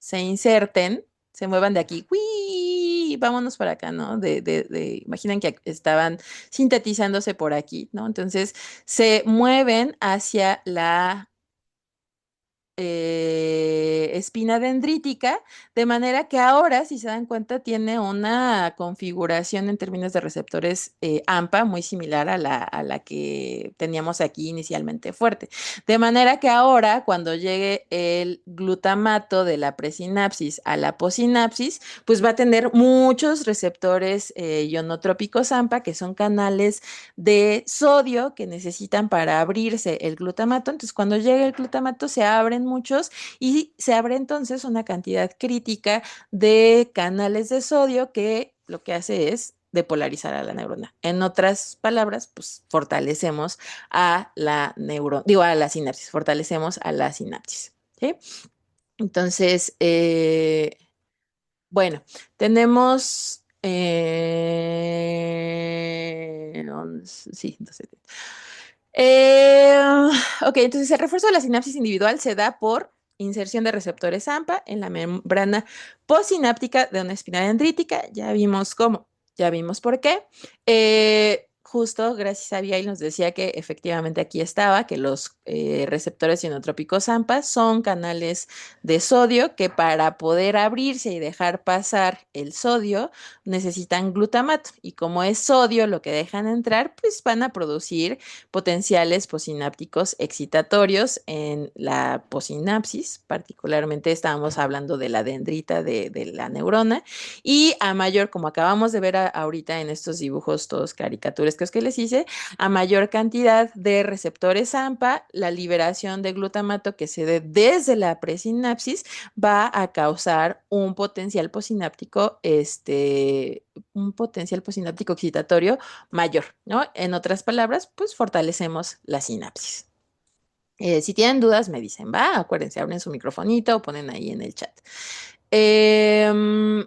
se muevan de aquí, ¡uy! Vámonos para acá, ¿no? Imaginen que estaban sintetizándose por aquí, ¿no? Entonces se mueven hacia espina dendrítica, de manera que ahora, si se dan cuenta, tiene una configuración en términos de receptores AMPA muy similar a la que teníamos aquí inicialmente fuerte. De manera que ahora, cuando llegue el glutamato de la presinapsis a la posinapsis, pues va a tener muchos receptores ionotrópicos AMPA, que son canales de sodio que necesitan para abrirse el glutamato. Entonces, cuando llega el glutamato, se abren muchos y se abre entonces una cantidad crítica de canales de sodio que lo que hace es depolarizar a la neurona. En otras palabras, pues fortalecemos a la neurona, digo, a la sinapsis, fortalecemos a la sinapsis. ¿Sí? Entonces, bueno, tenemos... sí, entonces. Eh, ok, entonces el refuerzo de la sinapsis individual se da por inserción de receptores AMPA en la membrana postsináptica de una espina dendrítica. Ya vimos cómo, ya vimos por qué. Justo gracias a Abigail nos decía que efectivamente aquí estaba, que los receptores ionotrópicos AMPA son canales de sodio que para poder abrirse y dejar pasar el sodio necesitan glutamato. Y como es sodio lo que dejan entrar, pues van a producir potenciales posinápticos excitatorios en la posinapsis, particularmente estábamos hablando de la dendrita de la neurona, y a mayor, como acabamos de ver ahorita en estos dibujos todos caricaturescos que les hice, a mayor cantidad de receptores AMPA, la liberación de glutamato que se dé desde la presinapsis va a causar un potencial posináptico excitatorio mayor, ¿no? En otras palabras, pues fortalecemos la sinapsis. Si tienen dudas, me dicen, va, acuérdense, abren su microfonito o ponen ahí en el chat. Em,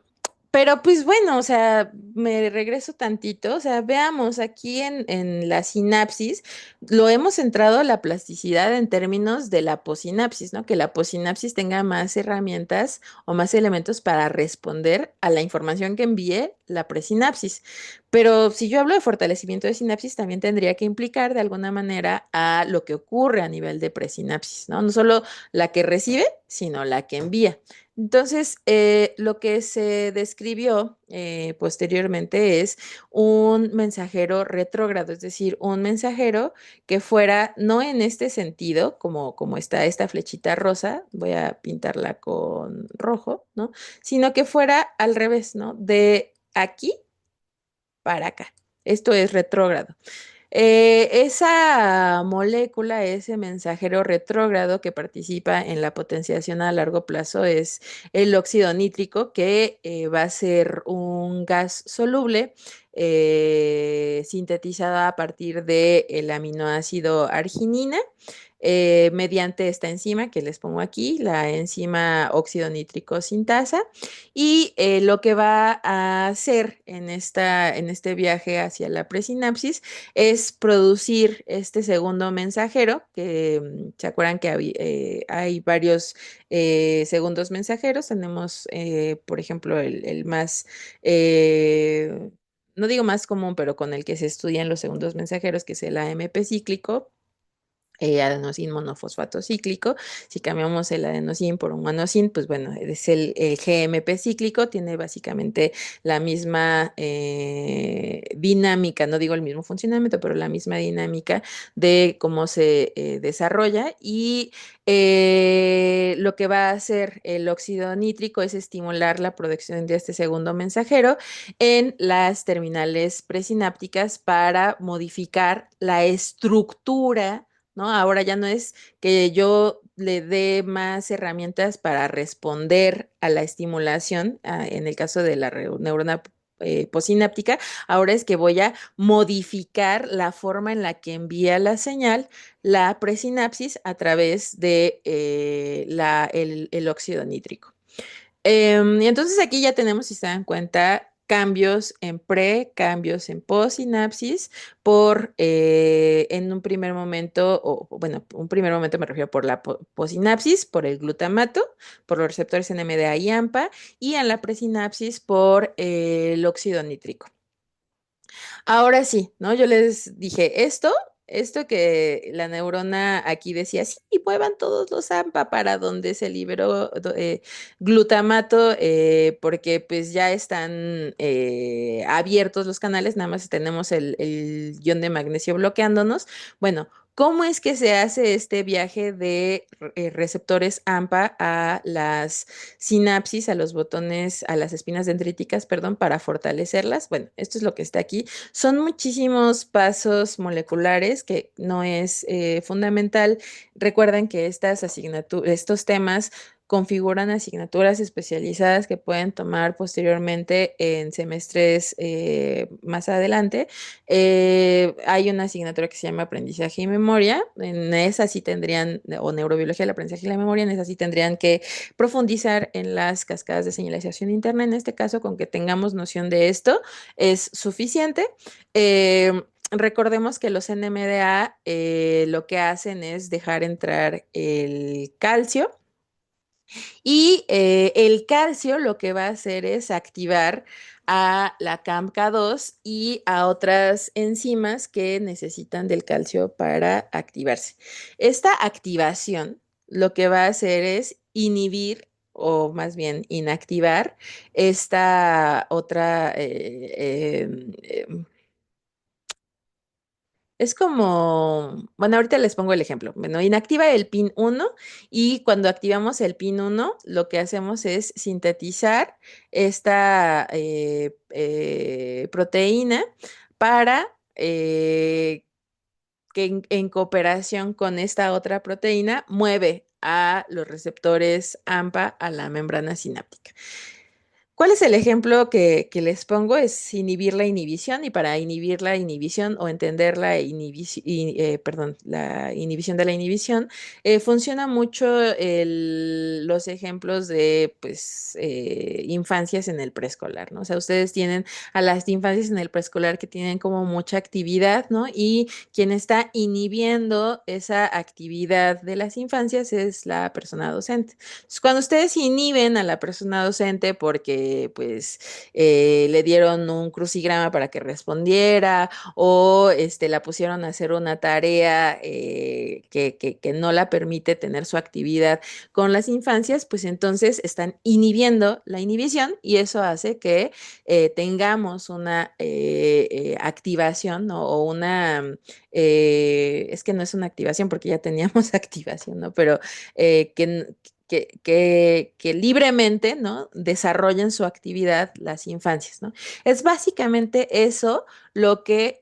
pero pues bueno, o sea, me regreso tantito, o sea, veamos aquí en la sinapsis, lo hemos centrado a la plasticidad en términos de la posinapsis, ¿no? Que la posinapsis tenga más herramientas o más elementos para responder a la información que envíe la presinapsis. Pero si yo hablo de fortalecimiento de sinapsis, también tendría que implicar de alguna manera a lo que ocurre a nivel de presinapsis, ¿no? No solo la que recibe, sino la que envía. Entonces, lo que se describió posteriormente es un mensajero retrógrado, es decir, un mensajero que fuera no en este sentido, como está esta flechita rosa, voy a pintarla con rojo, ¿no? Sino que fuera al revés, ¿no? De aquí para acá. Esto es retrógrado. Esa molécula, ese mensajero retrógrado que participa en la potenciación a largo plazo es el óxido nítrico, que va a ser un gas soluble sintetizado a partir del aminoácido arginina. Mediante esta enzima que les pongo aquí, la enzima óxido nítrico sintasa, y lo que va a hacer en este viaje hacia la presinapsis es producir este segundo mensajero, que se acuerdan que hay varios segundos mensajeros. Tenemos, por ejemplo, el más, no digo más común, pero con el que se estudian los segundos mensajeros, que es el AMP cíclico, adenosín monofosfato cíclico. Si cambiamos el adenosín por un guanosín, pues bueno, es el GMP cíclico, tiene básicamente la misma dinámica, no digo el mismo funcionamiento, pero la misma dinámica de cómo se desarrolla. Y lo que va a hacer el óxido nítrico es estimular la producción de este segundo mensajero en las terminales presinápticas para modificar la estructura, ¿no? Ahora ya no es que yo le dé más herramientas para responder a la estimulación, en el caso de la neurona posináptica, ahora es que voy a modificar la forma en la que envía la señal la presinapsis a través de el óxido nítrico. Y entonces aquí ya tenemos, si se dan cuenta, cambios en cambios en postsinapsis en un primer momento, o bueno, un primer momento me refiero por la postsinapsis, por el glutamato, por los receptores NMDA y AMPA, y en la presinapsis por el óxido nítrico. Ahora sí, ¿no? Yo les dije esto. esto que la neurona aquí decía, sí, muevan todos los AMPA para donde se liberó glutamato, porque pues ya están abiertos los canales, nada más tenemos el ion de magnesio bloqueándonos. Bueno, ¿cómo es que se hace este viaje de receptores AMPA a las sinapsis, a los botones, a las espinas dendríticas, perdón, para fortalecerlas? Bueno, esto es lo que está aquí. Son muchísimos pasos moleculares que no es fundamental. Recuerden que estos temas configuran asignaturas especializadas que pueden tomar posteriormente en semestres más adelante. Hay una asignatura que se llama aprendizaje y memoria. En esa sí tendrían, o neurobiología del aprendizaje y la memoria, en esa sí tendrían que profundizar en las cascadas de señalización interna. En este caso, con que tengamos noción de esto, es suficiente. Recordemos que los NMDA lo que hacen es dejar entrar el calcio y el calcio lo que va a hacer es activar a la CAMK2 y a otras enzimas que necesitan del calcio para activarse. Esta activación lo que va a hacer es inhibir o más bien inactivar esta otra es como, bueno, ahorita les pongo el ejemplo. Bueno, inactiva el pin 1 y cuando activamos el pin 1, lo que hacemos es sintetizar esta proteína para que en cooperación con esta otra proteína mueve a los receptores AMPA a la membrana sináptica. ¿Cuál es el ejemplo que les pongo? Es inhibir la inhibición y para inhibir la inhibición o entender la inhibición, perdón, la inhibición de la inhibición, funciona mucho los ejemplos de pues infancias en el preescolar, ¿no? O sea, ustedes tienen a las infancias en el preescolar que tienen como mucha actividad, ¿no? Y quien está inhibiendo esa actividad de las infancias es la persona docente. Entonces, cuando ustedes inhiben a la persona docente porque pues le dieron un crucigrama para que respondiera o la pusieron a hacer una tarea que no la permite tener su actividad con las infancias, pues entonces están inhibiendo la inhibición y eso hace que tengamos una activación, ¿no? O una, es que no es una activación porque ya teníamos activación, ¿no? Pero que libremente, ¿no? Desarrollen su actividad las infancias, ¿no? Es básicamente eso lo que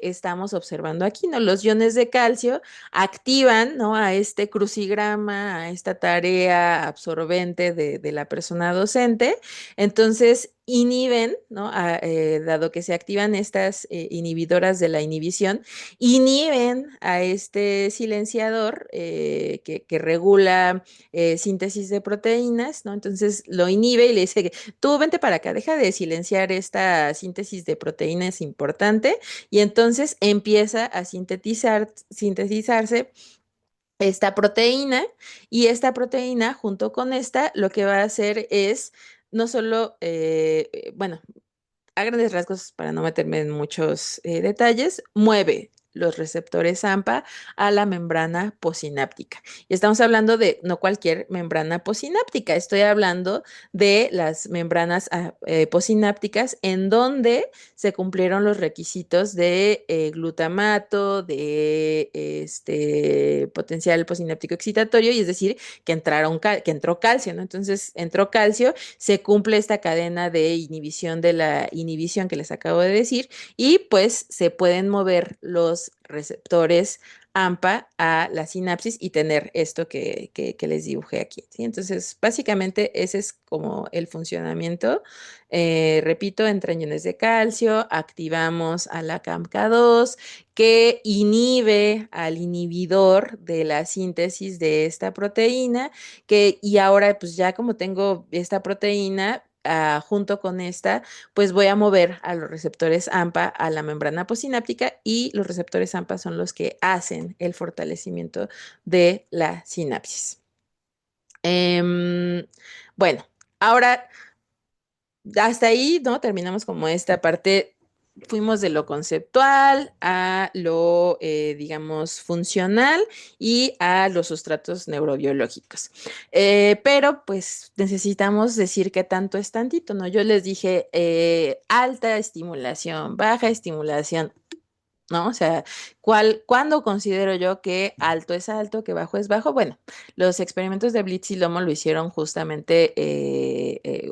estamos observando aquí, ¿no? Los iones de calcio activan, ¿no? A este crucigrama, a esta tarea absorbente de la persona docente, entonces inhiben, ¿no? Dado que se activan estas inhibidoras de la inhibición, inhiben a este silenciador que regula síntesis de proteínas, ¿no? Entonces lo inhibe y le dice, tú vente para acá, deja de silenciar esta síntesis de proteínas importante y entonces empieza a sintetizarse esta proteína y esta proteína junto con esta lo que va a hacer es no solo, bueno, a grandes rasgos, para no meterme en muchos detalles, mueve los receptores AMPA a la membrana posináptica. Y estamos hablando de no cualquier membrana posináptica, estoy hablando de las membranas posinápticas en donde se cumplieron los requisitos de glutamato, de potencial posináptico excitatorio, y es decir, que entró calcio, ¿no? Entonces entró calcio, se cumple esta cadena de inhibición de la inhibición que les acabo de decir y pues se pueden mover los receptores AMPA a la sinapsis y tener esto que les dibujé aquí, ¿sí? Entonces, básicamente ese es como el funcionamiento. Repito, entre iones de calcio, activamos a la CAMK2 que inhibe al inhibidor de la síntesis de esta proteína y ahora pues ya como tengo esta proteína, junto con esta, pues voy a mover a los receptores AMPA a la membrana posináptica y los receptores AMPA son los que hacen el fortalecimiento de la sinapsis. Em, bueno, ahora hasta ahí, ¿no? Terminamos como esta parte fuimos de lo conceptual a lo, digamos, funcional y a los sustratos neurobiológicos. Pero pues necesitamos decir qué tanto es tantito, ¿no? Yo les dije alta estimulación, baja estimulación. ¿No? O sea, ¿cuándo considero yo que alto es alto, que bajo es bajo? Bueno, los experimentos de Blitz y Lomo lo hicieron justamente,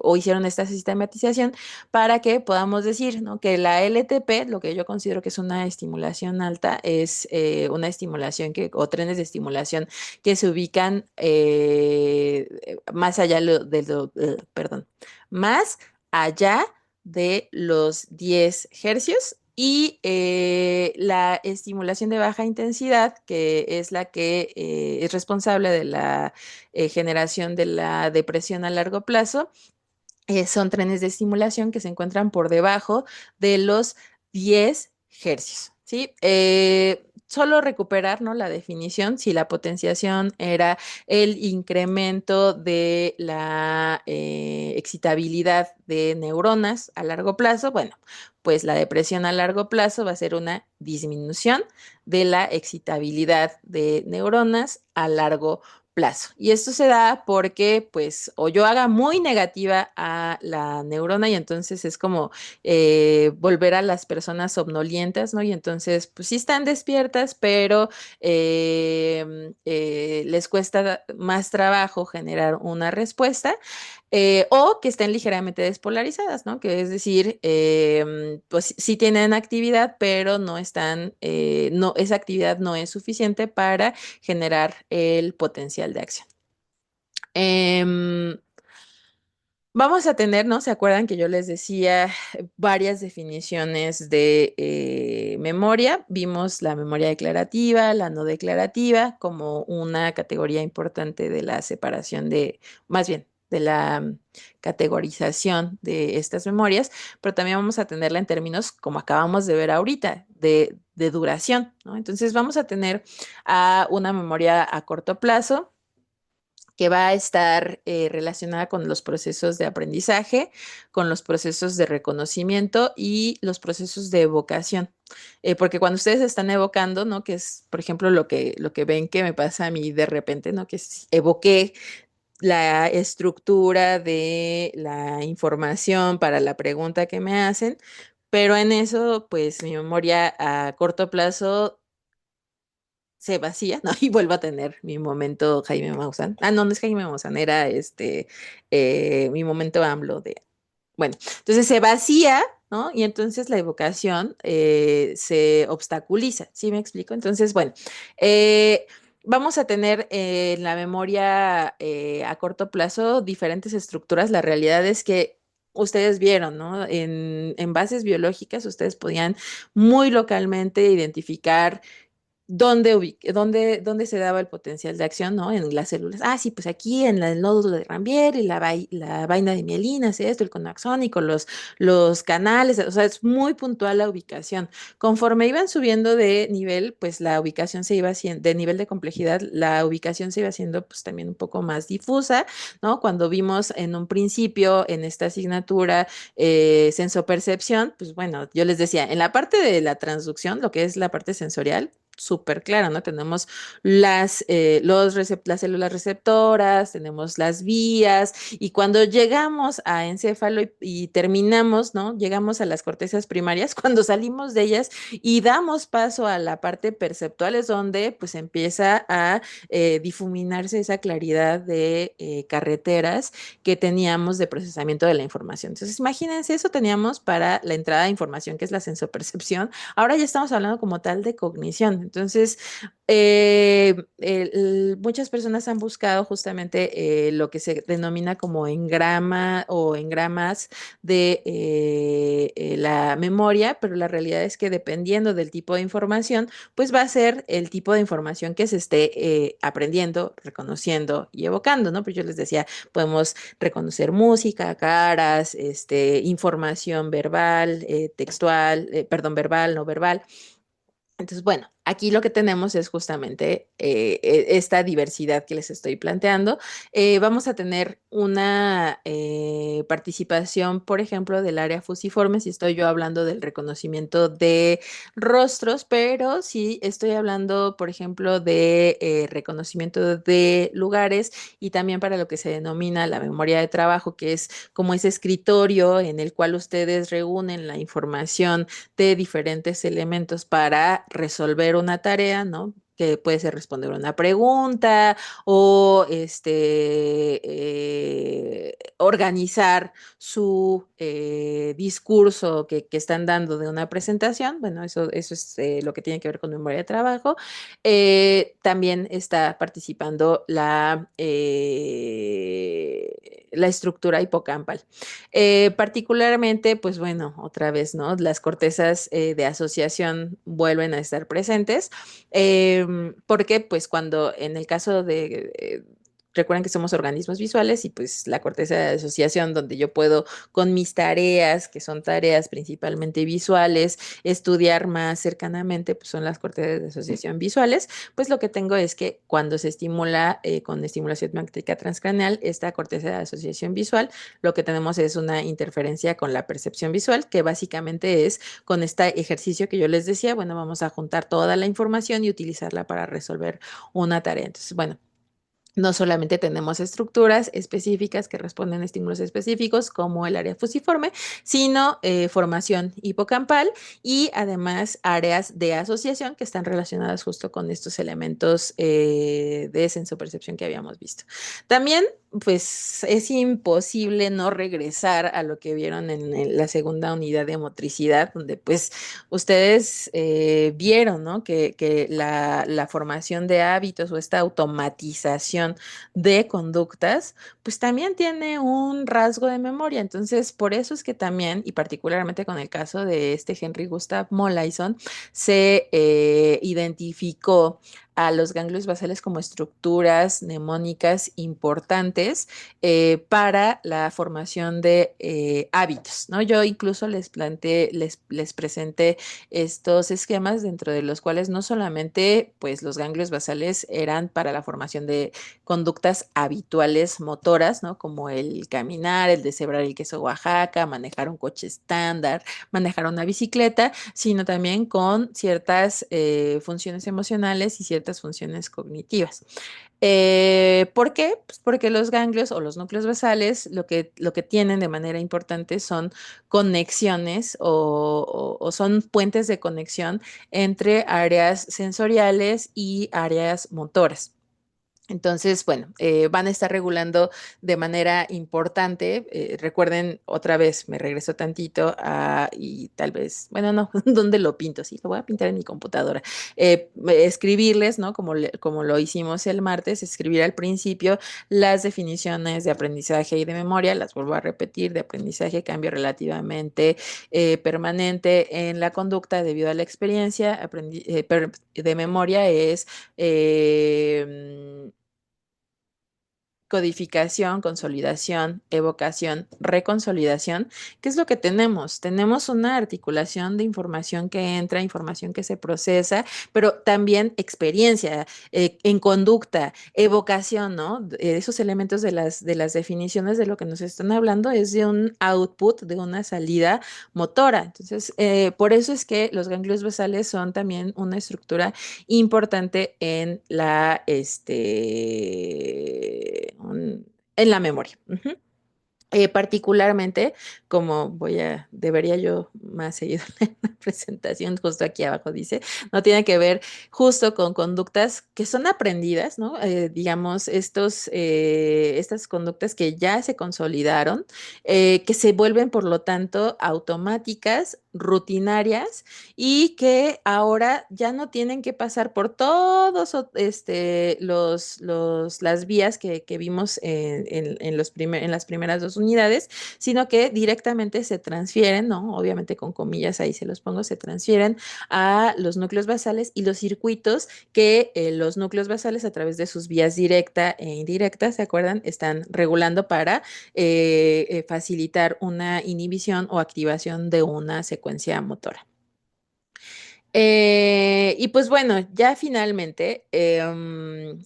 o hicieron esta sistematización para que podamos decir, ¿no? Que la LTP, lo que yo considero que es una estimulación alta, es una estimulación o trenes de estimulación que se ubican más allá perdón, más allá de los 10 hercios y la estimulación de baja intensidad, que es la que es responsable de la generación de la depresión a largo plazo, son trenes de estimulación que se encuentran por debajo de los 10 hercios, ¿sí? Solo recuperar, ¿no? La definición, si la potenciación era el incremento de la excitabilidad de neuronas a largo plazo, bueno, pues la depresión a largo plazo va a ser una disminución de la excitabilidad de neuronas a largo plazo. Y esto se da porque, pues, o yo haga muy negativa a la neurona y entonces es como volver a las personas somnolientas, ¿no? Y entonces, pues sí están despiertas, pero les cuesta más trabajo generar una respuesta o que estén ligeramente despolarizadas, ¿no? Que es decir, pues sí tienen actividad, pero no están, no, esa actividad no es suficiente para generar el potencial de acción. Em, Vamos a tener, ¿no? ¿Se acuerdan que yo les decía varias definiciones de memoria? Vimos la memoria declarativa, la no declarativa, como una categoría importante de la separación de, más bien, de la categorización de estas memorias, pero también vamos a tenerla en términos, como acabamos de ver ahorita, de duración, ¿no? Entonces vamos a tener a una memoria a corto plazo que va a estar relacionada con los procesos de aprendizaje, con los procesos de reconocimiento y los procesos de evocación. Porque cuando ustedes están evocando, ¿no? Que es, por ejemplo, lo que ven que me pasa a mí de repente, ¿no? Que evoqué la estructura de la información para la pregunta que me hacen, pero en eso, pues mi memoria a corto plazo se vacía, ¿no? Y vuelvo a tener mi momento Jaime Maussan. Ah, no, no es Jaime Maussan, era mi momento AMLO de. Bueno, entonces se vacía, ¿no? Y entonces la evocación se obstaculiza, ¿sí me explico? Entonces, bueno, vamos a tener en la memoria a corto plazo diferentes estructuras. La realidad es que ustedes vieron, ¿no? En bases biológicas ustedes podían muy localmente identificar dónde se daba el potencial de acción, ¿no? En las células. Ah, sí, pues aquí en el nódulo de Ranvier y la vaina de mielina, hace esto, el conaxónico, los canales, o sea, es muy puntual la ubicación. Conforme iban subiendo de nivel, pues la ubicación se iba haciendo, de nivel de complejidad, la ubicación se iba haciendo pues también un poco más difusa, ¿no? Cuando vimos en un principio en esta asignatura sensopercepción, pues bueno, yo les decía, en la parte de la transducción, lo que es la parte sensorial, súper clara, ¿no? Tenemos las células receptoras, tenemos las vías, y cuando llegamos a encéfalo y terminamos, ¿no? Llegamos a las cortezas primarias, cuando salimos de ellas y damos paso a la parte perceptual es donde pues empieza a difuminarse esa claridad de carreteras que teníamos de procesamiento de la información. Entonces, imagínense, eso teníamos para la entrada de información, que es la sensopercepción. Ahora ya estamos hablando como tal de cognición. Entonces, muchas personas han buscado justamente lo que se denomina como engrama o engramas de la memoria, pero la realidad es que dependiendo del tipo de información, pues va a ser el tipo de información que se esté aprendiendo, reconociendo y evocando, ¿no? Pues yo les decía, podemos reconocer música, caras, información verbal, textual, perdón, verbal, no verbal. Entonces, bueno. Aquí lo que tenemos es justamente esta diversidad que les estoy planteando. Vamos a tener una participación, por ejemplo, del área fusiforme, si estoy yo hablando del reconocimiento de rostros, pero si estoy hablando, por ejemplo, de reconocimiento de lugares y también para lo que se denomina la memoria de trabajo, que es como ese escritorio en el cual ustedes reúnen la información de diferentes elementos para resolver una tarea, ¿no? Que puede ser responder una pregunta o organizar su discurso que están dando de una presentación. Bueno, eso es lo que tiene que ver con memoria de trabajo. También está participando la estructura hipocampal. Particularmente, pues bueno, otra vez, ¿no? Las cortezas de asociación vuelven a estar presentes, porque pues cuando en el caso de... recuerden que somos organismos visuales y pues la corteza de asociación donde yo puedo con mis tareas, que son tareas principalmente visuales, estudiar más cercanamente, pues son las cortezas de asociación visuales, pues lo que tengo es que cuando se estimula con estimulación magnética transcraneal, esta corteza de asociación visual, lo que tenemos es una interferencia con la percepción visual, que básicamente es con este ejercicio que yo les decía, bueno, vamos a juntar toda la información y utilizarla para resolver una tarea. Entonces, bueno, no solamente tenemos estructuras específicas que responden a estímulos específicos como el área fusiforme, sino formación hipocampal y además áreas de asociación que están relacionadas justo con estos elementos de sensopercepción que habíamos visto. También, pues es imposible no regresar a lo que vieron en la segunda unidad de motricidad, donde pues ustedes vieron, ¿no? Que la formación de hábitos o esta automatización de conductas, pues también tiene un rasgo de memoria. Entonces, por eso es que también, y particularmente con el caso de este Henry Gustav Molaison, se identificó a los ganglios basales como estructuras mnemónicas importantes para la formación de hábitos, ¿no? Yo incluso les planteé, les presenté estos esquemas dentro de los cuales no solamente pues los ganglios basales eran para la formación de conductas habituales motoras, ¿no? Como el caminar, el deshebrar el queso Oaxaca, manejar un coche estándar, manejar una bicicleta, sino también con ciertas funciones emocionales y ciertas funciones cognitivas. ¿Por qué? Pues porque los ganglios o los núcleos basales lo que tienen de manera importante son conexiones o son puentes de conexión entre áreas sensoriales y áreas motoras. Entonces, bueno, van a estar regulando de manera importante. Recuerden, otra vez, me regreso tantito y tal vez, bueno, no, ¿dónde lo pinto? Sí, lo voy a pintar en mi computadora. Escribirles, ¿no? Como lo hicimos el martes, escribir al principio las definiciones de aprendizaje y de memoria, las vuelvo a repetir, de aprendizaje, cambio relativamente permanente en la conducta debido a la experiencia, de memoria es codificación, consolidación, evocación, reconsolidación. ¿Qué es lo que tenemos? Tenemos una articulación de información que entra, información que se procesa, pero también experiencia en conducta, evocación, ¿no? Esos elementos de las definiciones de lo que nos están hablando es de un output, de una salida motora. Entonces, por eso es que los ganglios basales son también una estructura importante en la memoria. Ujú. Particularmente, como debería yo más seguir en la presentación, justo aquí abajo dice, no tiene que ver justo con conductas que son aprendidas, ¿no? Digamos, estas conductas que ya se consolidaron, que se vuelven, por lo tanto, automáticas, rutinarias y que ahora ya no tienen que pasar por todos las vías que vimos en las primeras dos unidades, sino que directamente se transfieren, ¿no? Obviamente con comillas ahí se los pongo, se transfieren a los núcleos basales y los circuitos que los núcleos basales a través de sus vías directa e indirecta, ¿se acuerdan? Están regulando para facilitar una inhibición o activación de una secuencia motora. Y pues bueno, ya finalmente, eh,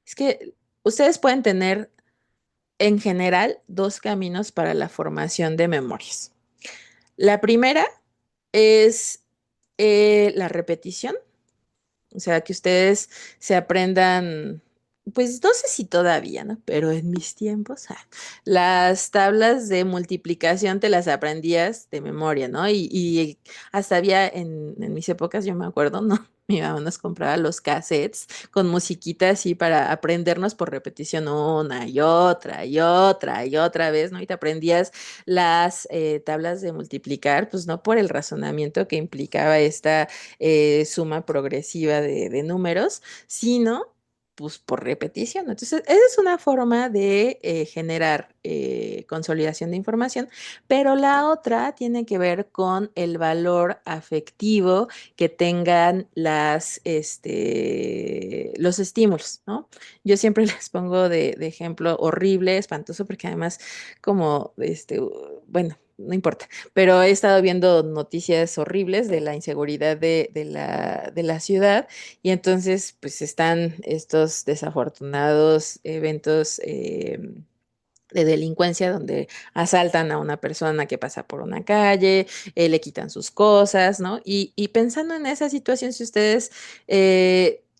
es que ustedes pueden tener en general dos caminos para la formación de memorias. La primera es la repetición. O sea, que ustedes se aprendan, pues no sé si todavía, ¿no? Pero en mis tiempos, las tablas de multiplicación te las aprendías de memoria, ¿no? Y hasta había en mis épocas, yo me acuerdo, ¿no? Mi mamá nos compraba los cassettes con musiquita así para aprendernos por repetición una y otra y otra y otra vez, ¿no? Y te aprendías las tablas de multiplicar, pues no por el razonamiento que implicaba esta suma progresiva de números, sino pues por repetición. Entonces, esa es una forma de generar consolidación de información, pero la otra tiene que ver con el valor afectivo que tengan los estímulos, ¿no? Yo siempre les pongo de ejemplo horrible, espantoso, porque además como, bueno, no importa, pero he estado viendo noticias horribles de la inseguridad de la ciudad y entonces pues están estos desafortunados eventos de delincuencia donde asaltan a una persona que pasa por una calle, le quitan sus cosas, ¿no? Y pensando en esa situación, si ustedes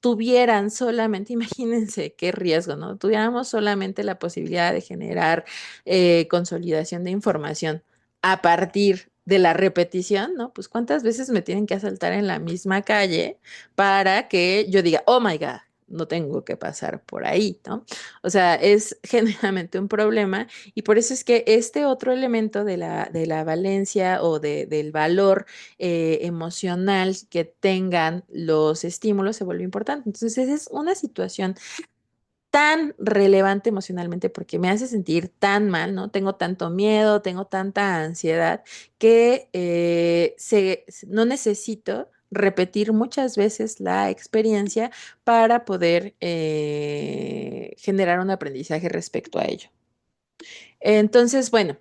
tuvieran solamente, imagínense qué riesgo, ¿no? Tuviéramos solamente la posibilidad de generar consolidación de información a partir de la repetición, ¿no? Pues cuántas veces me tienen que asaltar en la misma calle para que yo diga, oh my God, no tengo que pasar por ahí, ¿no? O sea, es generalmente un problema y por eso es que este otro elemento de la valencia o del valor emocional que tengan los estímulos se vuelve importante. Entonces, esa es una situación tan relevante emocionalmente porque me hace sentir tan mal, ¿no? Tengo tanto miedo, tengo tanta ansiedad que no necesito repetir muchas veces la experiencia para poder generar un aprendizaje respecto a ello. Entonces, bueno.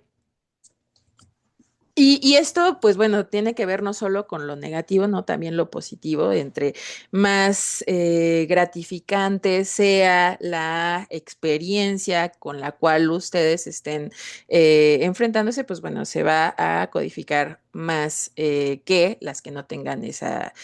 Y esto, pues bueno, tiene que ver no solo con lo negativo, no también lo positivo, entre más gratificante sea la experiencia con la cual ustedes estén enfrentándose, pues bueno, se va a codificar más que las que no tengan esa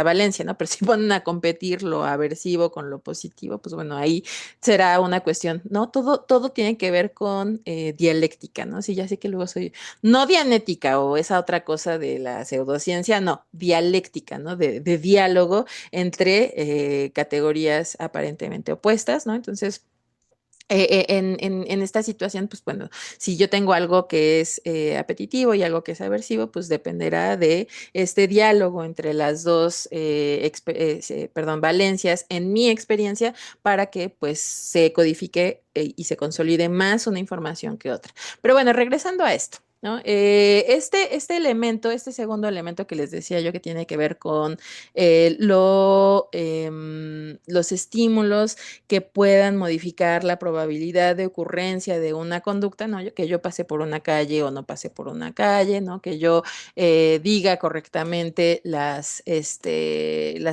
valencia, ¿no? Pero si ponen a competir lo aversivo con lo positivo, pues bueno, ahí será una cuestión, ¿no? Todo tiene que ver con dialéctica, ¿no? Sí, ya sé que luego soy no dianética o esa otra cosa de la pseudociencia, no, dialéctica, ¿no? De diálogo entre categorías aparentemente opuestas, ¿no? Entonces, en esta situación, pues bueno, si yo tengo algo que es apetitivo y algo que es aversivo, pues dependerá de este diálogo entre las dos, perdón, valencias en mi experiencia para que pues se codifique y se consolide más una información que otra. Pero bueno, regresando a esto. ¿No? Este elemento, este segundo elemento que les decía yo que tiene que ver con los estímulos que puedan modificar la probabilidad de ocurrencia de una conducta, ¿no? Que yo pase por una calle o no pase por una calle, ¿no? Que yo diga correctamente las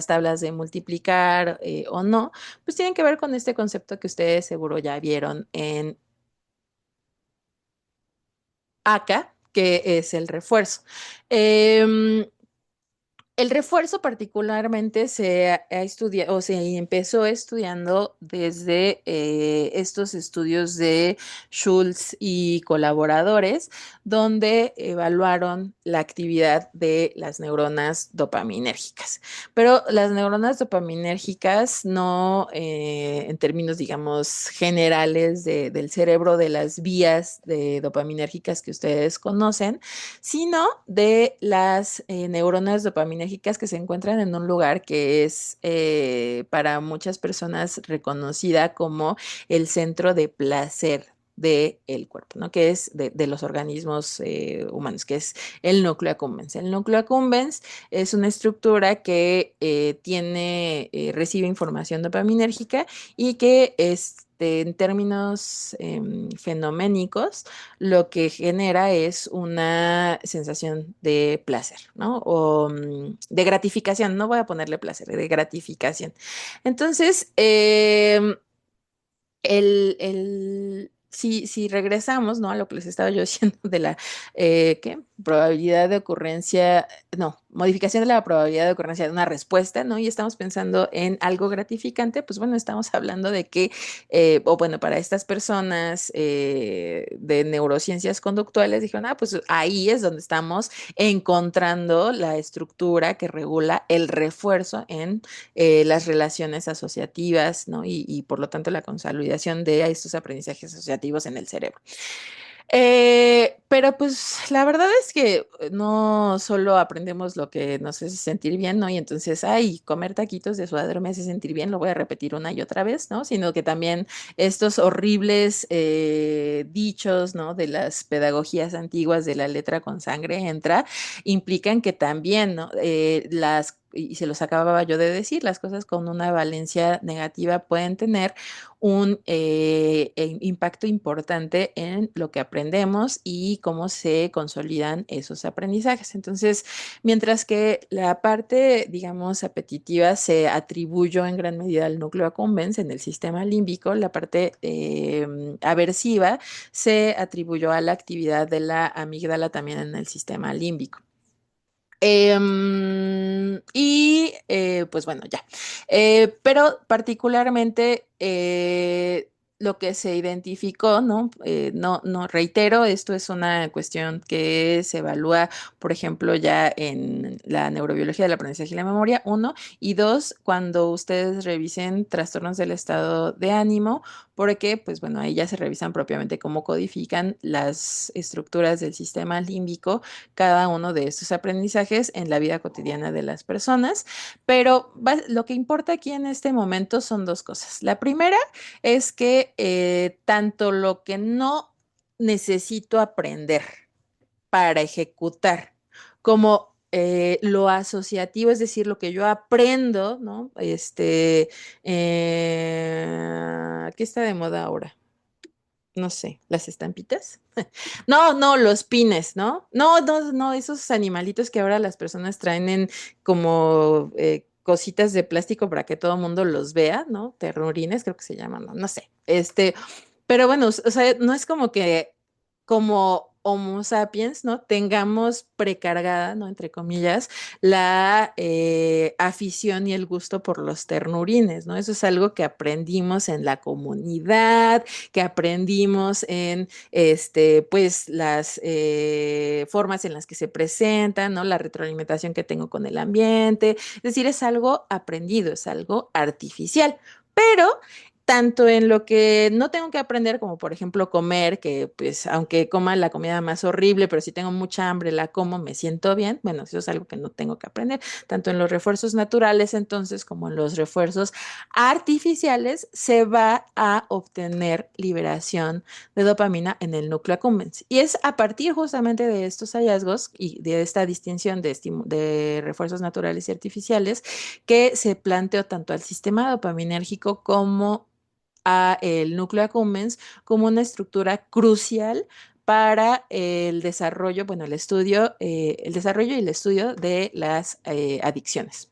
tablas de multiplicar o no, pues tienen que ver con este concepto que ustedes seguro ya vieron en acá, que es el refuerzo. Em, el refuerzo particularmente se ha estudiado o se empezó estudiando desde estos estudios de Schultz y colaboradores, donde evaluaron la actividad de las neuronas dopaminérgicas. Pero las neuronas dopaminérgicas no, en términos, digamos, generales del cerebro, de las vías de dopaminérgicas que ustedes conocen, sino de las neuronas dopaminérgicas que se encuentran en un lugar que es para muchas personas reconocida como el centro de placer del cuerpo, ¿no? Que es de los organismos humanos, que es el núcleo accumbens. El núcleo accumbens es una estructura que recibe información dopaminérgica y que en términos fenoménicos, lo que genera es una sensación de placer, ¿no? O de gratificación, no voy a ponerle placer, de gratificación. Entonces, si regresamos, ¿no? A lo que les estaba yo diciendo de la ¿qué? Probabilidad de ocurrencia, no, modificación de la probabilidad de ocurrencia de una respuesta, ¿no? Y estamos pensando en algo gratificante, pues bueno, estamos hablando de que, o bueno, para estas personas de neurociencias conductuales, dijeron, ah, pues ahí es donde estamos encontrando la estructura que regula el refuerzo en las relaciones asociativas, ¿no? Y por lo tanto la consolidación de estos aprendizajes asociativos en el cerebro. Pero pues la verdad es que no solo aprendemos lo que nos hace sentir bien, ¿no? Y entonces, ay, comer taquitos de suadero me hace sentir bien, lo voy a repetir una y otra vez, ¿no? Sino que también estos horribles dichos, ¿no? De las pedagogías antiguas de la letra con sangre entra, implican que también, ¿no? Y se los acababa yo de decir, las cosas con una valencia negativa pueden tener un impacto importante en lo que aprendemos y cómo se consolidan esos aprendizajes. Entonces, mientras que la parte, digamos, apetitiva se atribuyó en gran medida al núcleo accumbens en el sistema límbico, la parte aversiva se atribuyó a la actividad de la amígdala también en el sistema límbico. Pues bueno, ya. Pero particularmente lo que se identificó, ¿no? No, reitero, esto es una cuestión que se evalúa, por ejemplo, ya en la neurobiología del aprendizaje y la memoria, uno, y dos, cuando ustedes revisen trastornos del estado de ánimo, porque, pues bueno, ahí ya se revisan propiamente cómo codifican las estructuras del sistema límbico cada uno de estos aprendizajes en la vida cotidiana de las personas, pero lo que importa aquí en este momento son dos cosas. La primera es que tanto lo que no necesito aprender para ejecutar como lo asociativo, es decir, lo que yo aprendo, ¿no? ¿Qué está de moda ahora? No sé, las estampitas. No, los pines, ¿no? No, esos animalitos que ahora las personas traen en como cositas de plástico para que todo el mundo los vea, ¿no? Terrorines, creo que se llaman, no sé. Pero bueno, o sea, no es como que como Homo sapiens, ¿no? Tengamos precargada, ¿no? Entre comillas, la afición y el gusto por los ternurines, ¿no? Eso es algo que aprendimos en la comunidad, que aprendimos en pues las formas en las que se presentan, ¿no? La retroalimentación que tengo con el ambiente. Es decir, es algo aprendido, es algo artificial. Pero tanto en lo que no tengo que aprender, como por ejemplo comer, que pues aunque coma la comida más horrible, pero si tengo mucha hambre, la como, me siento bien. Bueno, eso es algo que no tengo que aprender, tanto en los refuerzos naturales entonces como en los refuerzos artificiales, se va a obtener liberación de dopamina en el núcleo accumbens. Y es a partir justamente de estos hallazgos y de esta distinción de refuerzos naturales y artificiales que se planteó tanto al sistema dopaminérgico como a el núcleo accumbens como una estructura crucial para el desarrollo, bueno, el desarrollo y el estudio de las adicciones.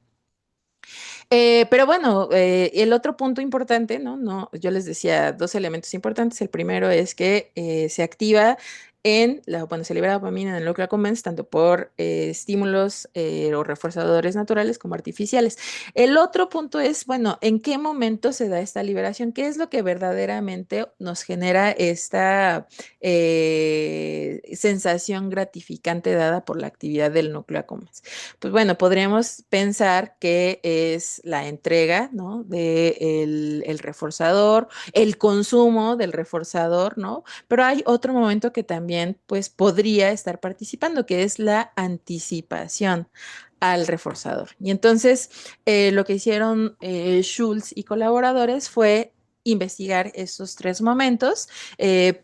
Pero bueno, el otro punto importante, ¿no? No, yo les decía dos elementos importantes. El primero es que se activa bueno, se libera dopamina en el núcleo accumbens tanto por estímulos o reforzadores naturales como artificiales. El otro punto es, bueno, ¿en qué momento se da esta liberación? ¿Qué es lo que verdaderamente nos genera esta sensación gratificante dada por la actividad del núcleo accumbens? Pues bueno, podríamos pensar que es la entrega, ¿no? De el reforzador, el consumo del reforzador, ¿no? Pero hay otro momento que también, pues, podría estar participando, que es la anticipación al reforzador. Y entonces, lo que hicieron Schultz y colaboradores fue investigar estos tres momentos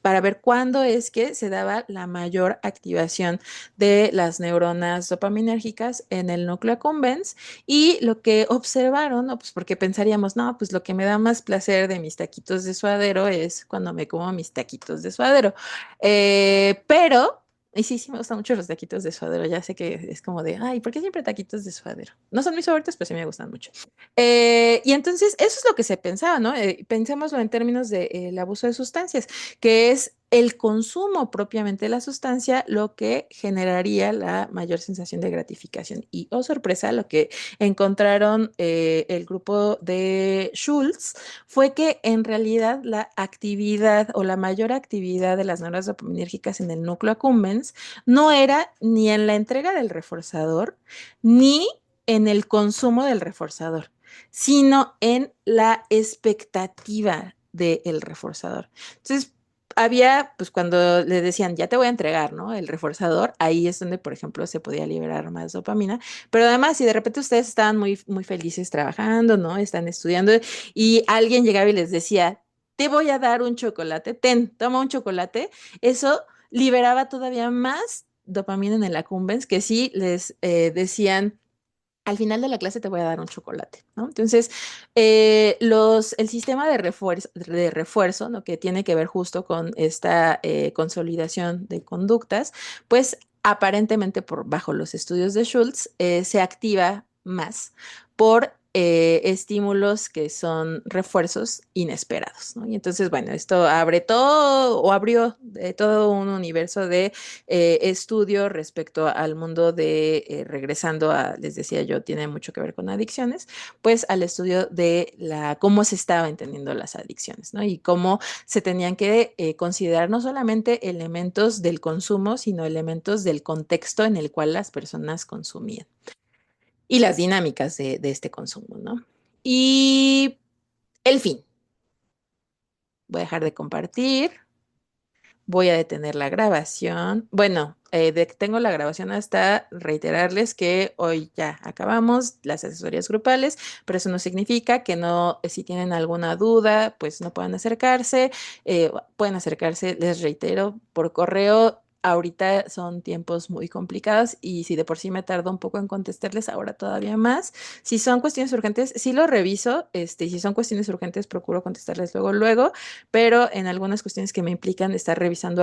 para ver cuándo es que se daba la mayor activación de las neuronas dopaminérgicas en el núcleo accumbens y lo que observaron, ¿no? Pues porque pensaríamos, no, pues lo que me da más placer de mis taquitos de suadero es cuando me como mis taquitos de suadero. Pero y sí, sí me gustan mucho los taquitos de suadero. Ya sé que es como de, ay, ¿por qué siempre taquitos de suadero? No son mis favoritos, pero sí me gustan mucho. Y entonces eso es lo que se pensaba, ¿no? Pensémoslo en términos del abuso de sustancias, que es el consumo propiamente de la sustancia lo que generaría la mayor sensación de gratificación. Y, oh sorpresa, lo que encontraron el grupo de Schultz fue que en realidad la actividad o la mayor actividad de las neuronas dopaminérgicas en el núcleo accumbens no era ni en la entrega del reforzador ni en el consumo del reforzador, sino en la expectativa del reforzador. Entonces, había, pues cuando le decían, ya te voy a entregar, ¿no? El reforzador, ahí es donde, por ejemplo, se podía liberar más dopamina, pero además, si de repente ustedes estaban muy, muy felices trabajando, ¿no? Están estudiando y alguien llegaba y les decía, te voy a dar un chocolate, ten, toma un chocolate, eso liberaba todavía más dopamina en el accumbens que si les decían, al final de la clase te voy a dar un chocolate, ¿no? Entonces, el sistema de refuerzo, ¿no? Que tiene que ver justo con esta consolidación de conductas, pues aparentemente bajo los estudios de Schultz, se activa más por estímulos que son refuerzos inesperados, ¿no? Y entonces, bueno, esto abre todo o abrió todo un universo de estudio respecto al mundo de, regresando a, les decía yo, tiene mucho que ver con adicciones, pues al estudio de cómo se estaban entendiendo las adicciones, ¿no? Y cómo se tenían que considerar no solamente elementos del consumo, sino elementos del contexto en el cual las personas consumían y las dinámicas de este consumo, ¿no? Y el fin, voy a dejar de compartir. Voy a detener la grabación. Bueno, tengo la grabación hasta reiterarles que hoy ya acabamos las asesorías grupales, pero eso no significa que no, si tienen alguna duda, pues no puedan acercarse. Pueden acercarse, les reitero, por correo. Ahorita son tiempos muy complicados y si de por sí me tardo un poco en contestarles, ahora todavía más. Si son cuestiones urgentes, sí lo reviso. Y si son cuestiones urgentes, procuro contestarles luego, luego, pero en algunas cuestiones que me implican estar revisando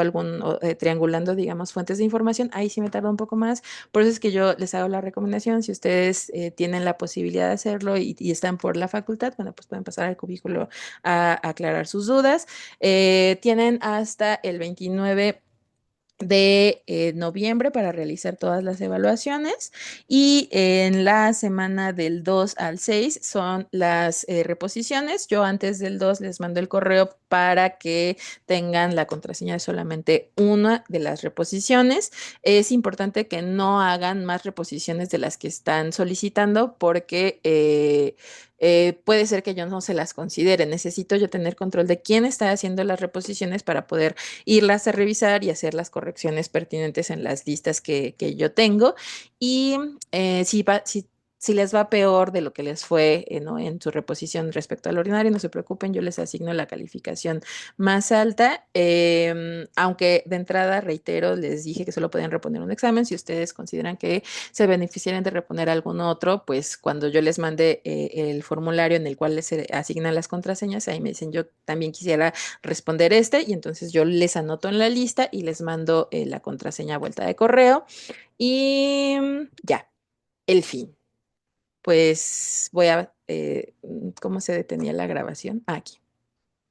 triangulando, digamos, fuentes de información, ahí sí me tarda un poco más. Por eso es que yo les hago la recomendación, si ustedes tienen la posibilidad de hacerlo y están por la facultad, bueno, pues pueden pasar al cubículo a aclarar sus dudas. Tienen hasta el 29 de noviembre para realizar todas las evaluaciones y en la semana del 2 al 6 son las reposiciones. Yo antes del 2 les mando el correo para que tengan la contraseña de solamente una de las reposiciones. Es importante que no hagan más reposiciones de las que están solicitando porque puede ser que yo no se las considere. Necesito yo tener control de quién está haciendo las reposiciones para poder irlas a revisar y hacer las correcciones pertinentes en las listas que yo tengo. Y si les va peor de lo que les fue, ¿no? En su reposición respecto al ordinario, no se preocupen, yo les asigno la calificación más alta. Aunque de entrada, reitero, les dije que solo podían reponer un examen. Si ustedes consideran que se beneficiaran de reponer algún otro, pues cuando yo les mande el formulario en el cual les asignan las contraseñas, ahí me dicen, yo también quisiera responder y entonces yo les anoto en la lista y les mando la contraseña a vuelta de correo y ya, el fin. Pues voy a, ¿cómo se detenía la grabación? Ah, aquí.